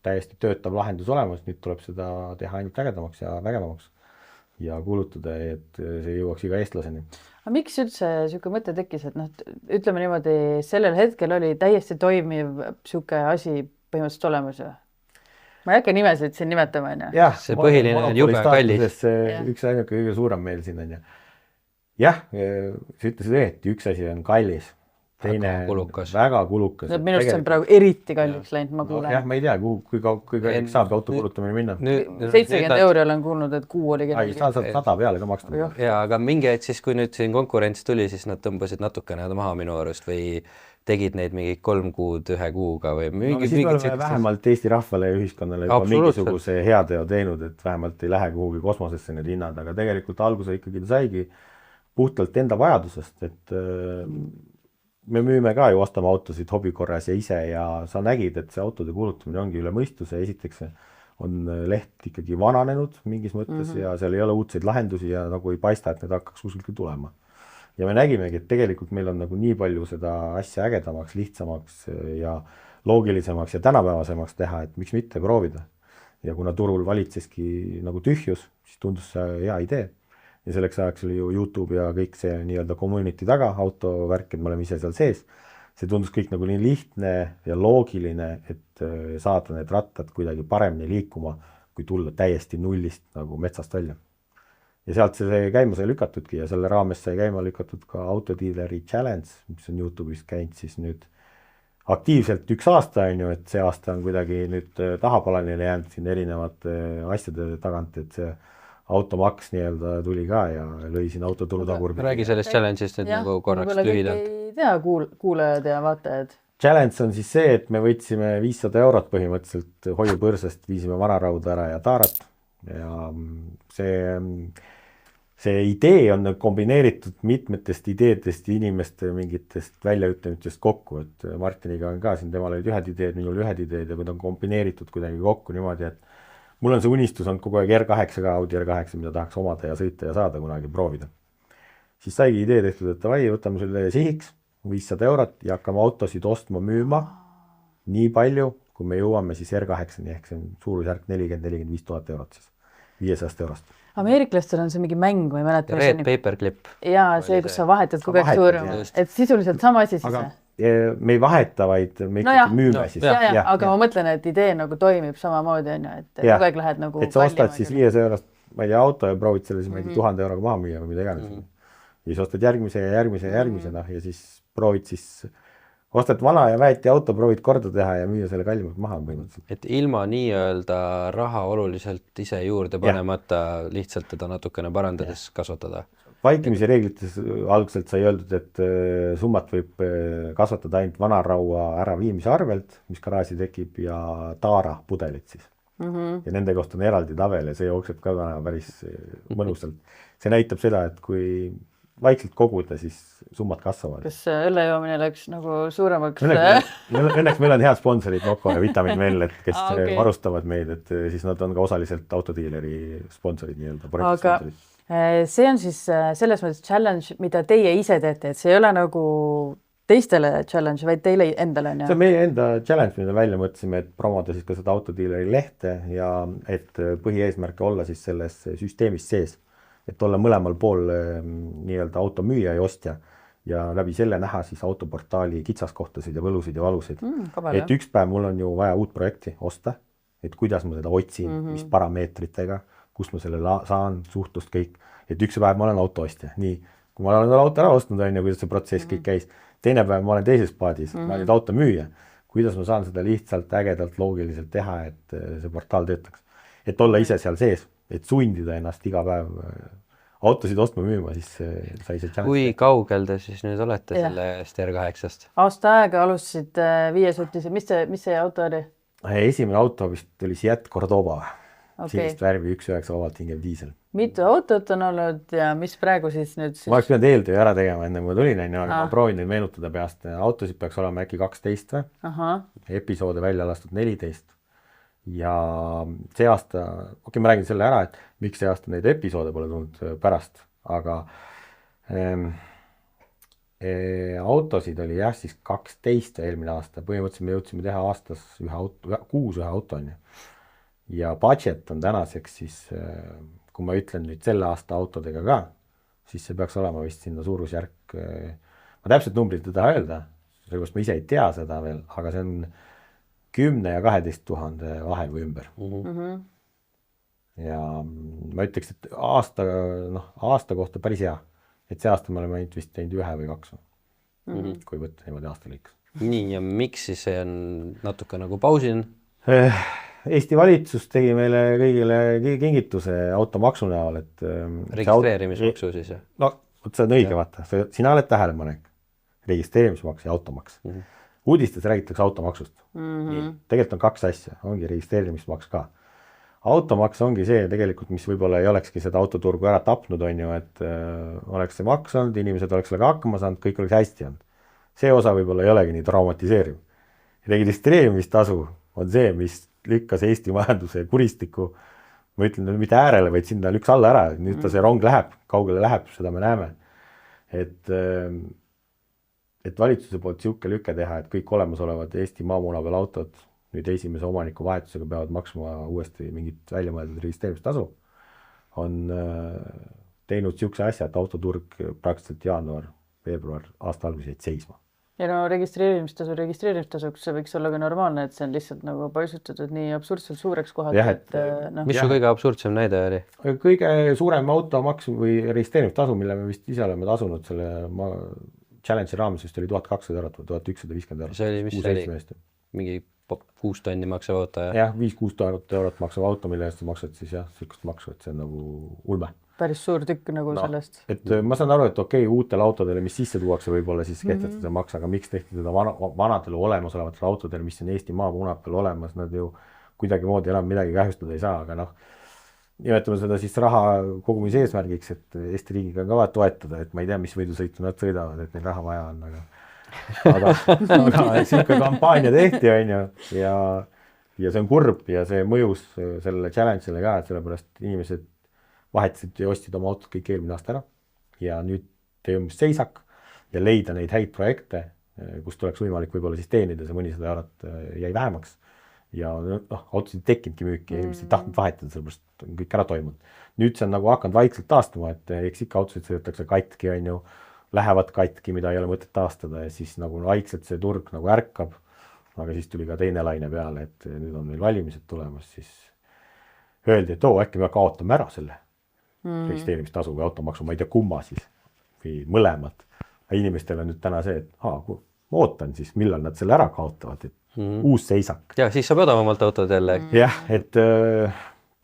täiesti töötav lahendus olemas, nüüd tuleb seda teha ainult ägedamaks ja vägevamaks ja kuulutada, et see jõuaks iga eestlaseni. aga miks üldse niisugune mõte tekkis, et noh, ütleme niimoodi, sellel hetkel oli täiesti toimiv niisugune asi põhimõtteliselt olemas ju? Ma ei hakka nimesid siin nimetama, on ju? jah, see põhiline on jube kallis. Üks ainuke kõige suurem meil siin on ju. Jah, sa ütlesid õieti, üks asi on kallis, teine väga kulukas. Minu arust see on praegu eriti kalliks läinud, ma kuulen. Jah, ma ei tea, kui kalliks saab auto kulutamine minna. 70 € olen kuulnud, et kuu oli kellelgi. Saad 100 peale ka maksta. Jaa, aga mingi hetk siis, kui nüüd siin konkurents tuli, siis nad tõmbasid natukene maha minu arust või tegid neid mingi 3 kuud 1 kuuga või mingi. Siis me oleme vähemalt Eesti rahvale ja ühiskonnale juba mingisuguse heateo teinud, et vähemalt ei lähe kuhugi kosmosesse need hinnad, aga tegelikult alguse ikkagi ta saigi puhtalt enda vajadusest, et me müüme ka ju, ostame autosid hobi korras ja ise ja sa nägid, et see autode kulutamine ongi üle mõistuse. Esiteks on leht ikkagi vananenud mingis mõttes ja seal ei ole uudseid lahendusi ja nagu ei paista, et need hakkaks kuskilt tulema. Ja me nägimegi, et tegelikult meil on nagu nii palju seda asja ägedamaks, lihtsamaks ja loogilisemaks ja tänapäevasemaks teha, et miks mitte proovida. Ja kuna turul valitseski nagu tühjus, siis tundus see hea idee. Ja selleks ajaks oli ju YouTube ja kõik see nii-öelda community taga, autovärk, et me oleme ise seal sees. See tundus kõik nagu nii lihtne ja loogiline, et saada need rattad kuidagi paremini liikuma, kui tulla täiesti nullist nagu metsast välja. Ja sealt see käima sai lükatudki ja selle raames sai käima lükatud ka autodiileri challenge, mis on YouTube'is käinud siis nüüd aktiivselt 1 aasta on ju, et see aasta on kuidagi nüüd tahapalanile jäänud siin erinevate asjade tagant, et see automaks nii-öelda tuli ka ja lõi siin autoturu tagurpidi. Räägi sellest challenge'ist nüüd nagu korraks lühidalt. Ei tea kuulajad ja vaatajad. Challenge on siis see, et me võtsime 500 € põhimõtteliselt hoiupõrsast, viisime vanarauda ära ja taarat ja see idee on kombineeritud mitmetest ideedest ja inimeste mingitest väljaütlemistest kokku, et Martiniga on ka siin, temal olid ühed ideed, minul ühed ideed ja need on kombineeritud kuidagi kokku niimoodi, et mul on see unistus on kogu aeg R8 ka, Audi R8, mida tahaks omada ja sõita ja saada kunagi proovida. Siis saigi idee tehtud, et vai, võtame selle sihiks 500 € ja hakkame autosid ostma, müüma nii palju, kui me jõuame siis R8-ni, ehk see on suurusjärk 40-45 000 € siis, 500 €. Ameeriklastel on see mingi mäng, ma ei mäleta. Red Paperclip. Jaa, see, kus sa vahetad kogu aeg suurema. Et sisuliselt sama asi siis. Aga me ei vaheta, vaid me ikkagi müüme siis. Aga ma mõtlen, et idee nagu toimib samamoodi, on ju, et kogu aeg lähed nagu et sa ostad siis 500 €, ma ei tea, auto ja proovid selle siis 1000 € maha müüa või mida iganes. Ja siis ostad järgmise ja järgmise ja järgmisena ja siis proovid siis, ostad vana ja väeti auto, proovid korda teha ja müüa selle kallimalt maha põhimõtteliselt. Et ilma nii-öelda raha oluliselt ise juurde panemata, lihtsalt teda natukene parandades kasvatada. Vaikimise reeglites algselt sai öeldud, et summat võib kasvatada ainult vanaraua äraviimise arvelt, mis garaaži tekib ja taara pudelit siis. Ja nende kohta on eraldi tabel ja see jookseb ka päris mõnusalt. See näitab seda, et kui vaikselt koguda, siis summad kasvavad. Kas õllejoomine läks nagu suuremaks? Õnneks meil on head sponsorid, Noko ja Vitamin veel, et kes varustavad meid, et siis nad on ka osaliselt autodiileri sponsorid nii-öelda, projektisponsorid. See on siis selles mõttes challenge, mida teie ise teete, et see ei ole nagu teistele challenge, vaid teile endale on. See on meie enda challenge, mida välja mõtlesime, et promoda siis ka seda autodiileri lehte ja et põhieesmärk olla siis selles süsteemis sees, et olla mõlemal pool nii-öelda automüüja ja ostja ja läbi selle näha siis autoportaali kitsaskohtasid ja võlusid ja valusid. Et üks päev mul on ju vaja uut projekti osta, et kuidas ma seda otsin, mis parameetritega, kus ma selle saan, suhtlust kõik, et üks päev ma olen autoostja, nii, kui ma olen auto ära ostnud, on ju, kuidas see protsess kõik käis, teine päev ma olen teises paadis, ma olen nüüd automüüja, kuidas ma saan seda lihtsalt, ägedalt, loogiliselt teha, et see portaal töötaks, et olla ise seal sees, et sundida ennast iga päev autosid ostma müüma, siis sai see challenge. Kui kaugel te siis nüüd olete sellest R8-st? Aasta aega alustasid 5 mis see auto oli? Esimene auto vist oli Seat Cordoba. Sinist värvi 1.9 vabalt hingev diisel. Mitu autot on olnud ja mis praegu siis nüüd siis? Ma oleks pidanud eeltöö ära tegema, enne kui ma tulin, aga ma proovin neid meenutada peast. Autosid peaks olema äkki 12 või? Episoode välja lastud 14. ja see aasta, ma räägin selle ära, et miks see aasta neid episoode pole tulnud pärast, aga autosid oli jah siis 12 eelmine aasta, põhimõtteliselt me jõudsime teha aastas kuus ühe auto on ju. Ja budget on tänaseks siis, kui ma ütlen nüüd selle aasta autodega ka, siis see peaks olema vist sinna suurusjärk, ma täpselt numbrit ei taha öelda, sellepärast ma ise ei tea seda veel, aga see on 10 ja 12 000 vahel või ümber. Ja ma ütleks, et aasta kohta päris hea, et see aasta me oleme ainult vist teinud ühe või kaks, kui võtta niimoodi aasta lõiks. Nii, ja miks siis see on natuke nagu pausin? Eesti valitsus tegi meile kõigile kingituse automaksu näol, et registreerimismaksu siis? No, see on õige, vaata, sina oled tähelepanek, registreerimismaks ja automaks. Uudistes räägitakse automaksust. Tegelikult on kaks asja, ongi registreerimismaks ka. Automaks ongi see tegelikult, mis võib-olla ei olekski seda autoturgu ära tapnud, on ju, et oleks see maks olnud, inimesed oleks sellega hakkama saanud, kõik oleks hästi olnud. See osa võib-olla ei olegi nii traumatiseeriv. Registreerimistasu on see, mis lükkas Eesti majanduse kuristiku, ma ütlen mitte äärele, vaid sinna lüks alla ära, nüüd ta see rong läheb, kaugele läheb, seda me näeme. Et valitsuse poolt siuke lüke teha, et kõik olemasolevad Eesti maamuna peal autod nüüd esimese omaniku vahetusega peavad maksma uuesti mingit väljamõeldud registreerimistasu, on teinud siukse asja, et autoturg praktiliselt jaanuar, veebruar aasta alguses jäid seisma. Ja no registreerimistasuks see võiks olla ka normaalne, et see on lihtsalt nagu paisutatud nii absurdselt suureks kohalt. Mis su kõige absurdsem näide oli? Kõige suurem automaks või registreerimistasu, mille me vist ise oleme tasunud selle Challenge'i raames vist oli 1200 eurot või 1150 eurot. See oli, mis see oli? Mingi 6 tonni maksav auto? Jah, 5-6 eurot maksav auto, mille eest sa maksad siis jah, sükust maksu, et see on nagu ulme. Päris suur tükk nagu sellest. Et ma saan aru, et okei, uutele autodele, mis sisse tuuakse võib-olla siis kehtestada maks, aga miks tehti seda vanadele olemasolevatele autodele, mis on Eesti maamunad peal olemas, nad ju kuidagi moodi enam midagi kahjustada ei saa, aga nimetame seda siis raha kogumise eesmärgiks, et Eesti riigiga on ka vaja toetada, et ma ei tea, mis võidusõitu nad sõidavad, et neil raha vaja on, aga siuke kampaania tehti, on ju, ja see on kurb ja see mõjus sellele challenge'ile ka, et sellepärast inimesed vahetasid ja ostsid oma autot kõik eelmine aasta ära ja nüüd teeme seisak ja leida neid häid projekte, kus tuleks võimalik võib-olla siis teenida, see mõnisada eurot jäi vähemaks ja autosid tekkinudki müüki ja inimesed ei tahtnud vahetada, sellepärast on kõik ära toimunud. Nüüd see on nagu hakanud vaikselt taastuma, et eks ikka autosid sõidetakse katki, on ju, lähevad katki, mida ei ole mõtet taastada ja siis nagu vaikselt see turg nagu ärkab, aga siis tuli ka teine laine peale, et nüüd on meil valimised tulemas, siis öeldi, et äkki me kaotame ära selle registreerimistasu või automaksu, ma ei tea kumma siis või mõlemad. Inimestel on nüüd täna see, et ma ootan siis, millal nad selle ära kaotavad, et uus seisak. Ja siis saab odavamalt autod jälle. Jah, et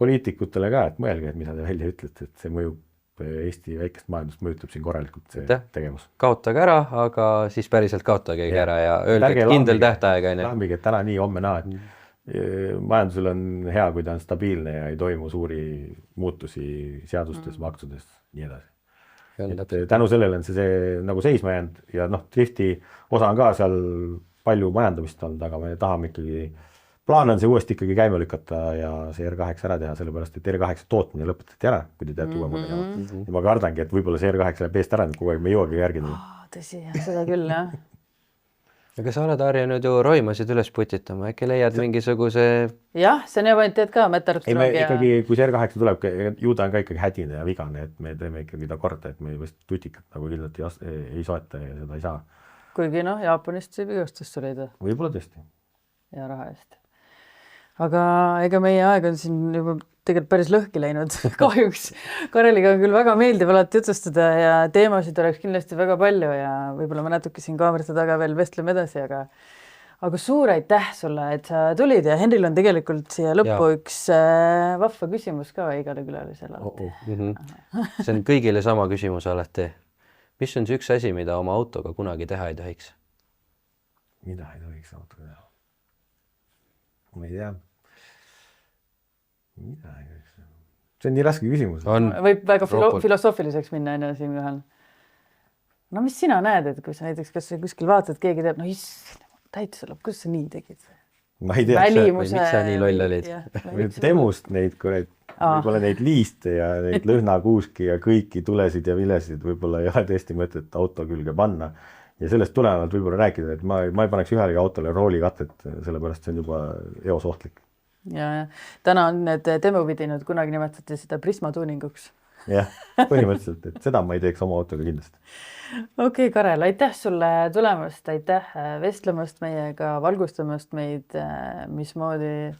poliitikutele ka, et mõelge, et mida te välja ütlete, et see mõjub Eesti väikest majandust, mõjutab siin korralikult see tegevus. Kaotage ära, aga siis päriselt kaotage ära ja öelge, et kindel tähtaeg. Lambige, täna nii, homme naa, et majandusel on hea, kui ta on stabiilne ja ei toimu suuri muutusi seadustes, maksudes, nii edasi. Et tänu sellele on see nagu seisma jäänud ja drifti osa on ka seal palju majandamist olnud, aga me tahame ikkagi, plaan on see uuesti ikkagi käima lükata ja see R8 ära teha, sellepärast et R8 tootmine lõpetati ära, kui te teate uue modeli. Ja ma kardangi, et võib-olla see R8 läheb eest ära, kogu aeg me jõuagi järgi. Tõsi, seda küll, jah. Aga sa oled harjunud ju roimasid üles putitama, äkki leiad mingisuguse... Jah, see on juba teed ka metarpstroog. Ikkagi, kui see R8 tuleb, ju ta on ka ikkagi hädine ja vigane, et me teeme ikkagi ta korda, et me vist tutikat nagu kindlalt ei soeta ja seda ei saa. Kuigi Jaapanist võib igastust leida. Võib-olla tõesti. Ja raha eest. Aga ega meie aeg on siin juba tegelikult päris lõhki läinud kahjuks. Kareliga on küll väga meeldiv alati jutustada ja teemasid oleks kindlasti väga palju ja võib-olla me natuke siin kaamerate taga veel vestleme edasi, aga suur aitäh sulle, et sa tulid ja Henril on tegelikult siia lõppu üks vahva küsimus ka igale külalisele. See on kõigile sama küsimus alati. Mis on see üks asi, mida oma autoga kunagi teha ei tohiks? Mida ei tohiks autoga teha? Ma ei tea. See on nii raske küsimus. Võib väga filosoofiliseks minna enne siin ühel. No mis sina näed, et kui sa näiteks kas kuskil vaatad, keegi teeb, täitsa lõpp, kuidas sa nii tegid? ma ei tea , välimuse . miks sa nii loll olid? temust neid võib-olla neid liiste ja neid lõhnakuuski ja kõiki tulesid ja vilesid võib-olla ei ole tõesti mõtet auto külge panna. Ja sellest tulenevalt võib-olla rääkida, et ma ei paneks ühelegi autole roolikatet, sellepärast see on juba eos ohtlik. ja täna on need demovidinad, kunagi nimetati seda Prisma tuuninguks. Jah, põhimõtteliselt, et seda ma ei teeks oma autoga kindlasti. Okei, Karel, aitäh sulle tulemast, aitäh vestlemast meiega, valgustamast meid, mismoodi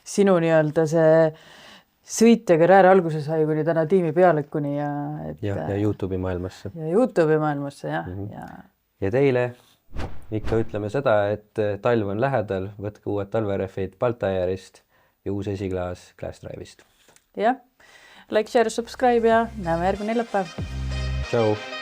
sinu nii-öelda see sõit ja karjäär alguse sai kuni täna tiimi pealikuni ja YouTube'i maailmasse. Ja YouTube'i maailmasse, jah. Ja teile ikka ütleme seda, et talv on lähedal, võtke uued talverehvid Baltajärist ja uus esiklaas Glass Drive'ist. Jah, like, share, subscribe ja näeme järgmine neljapäev. Tšau!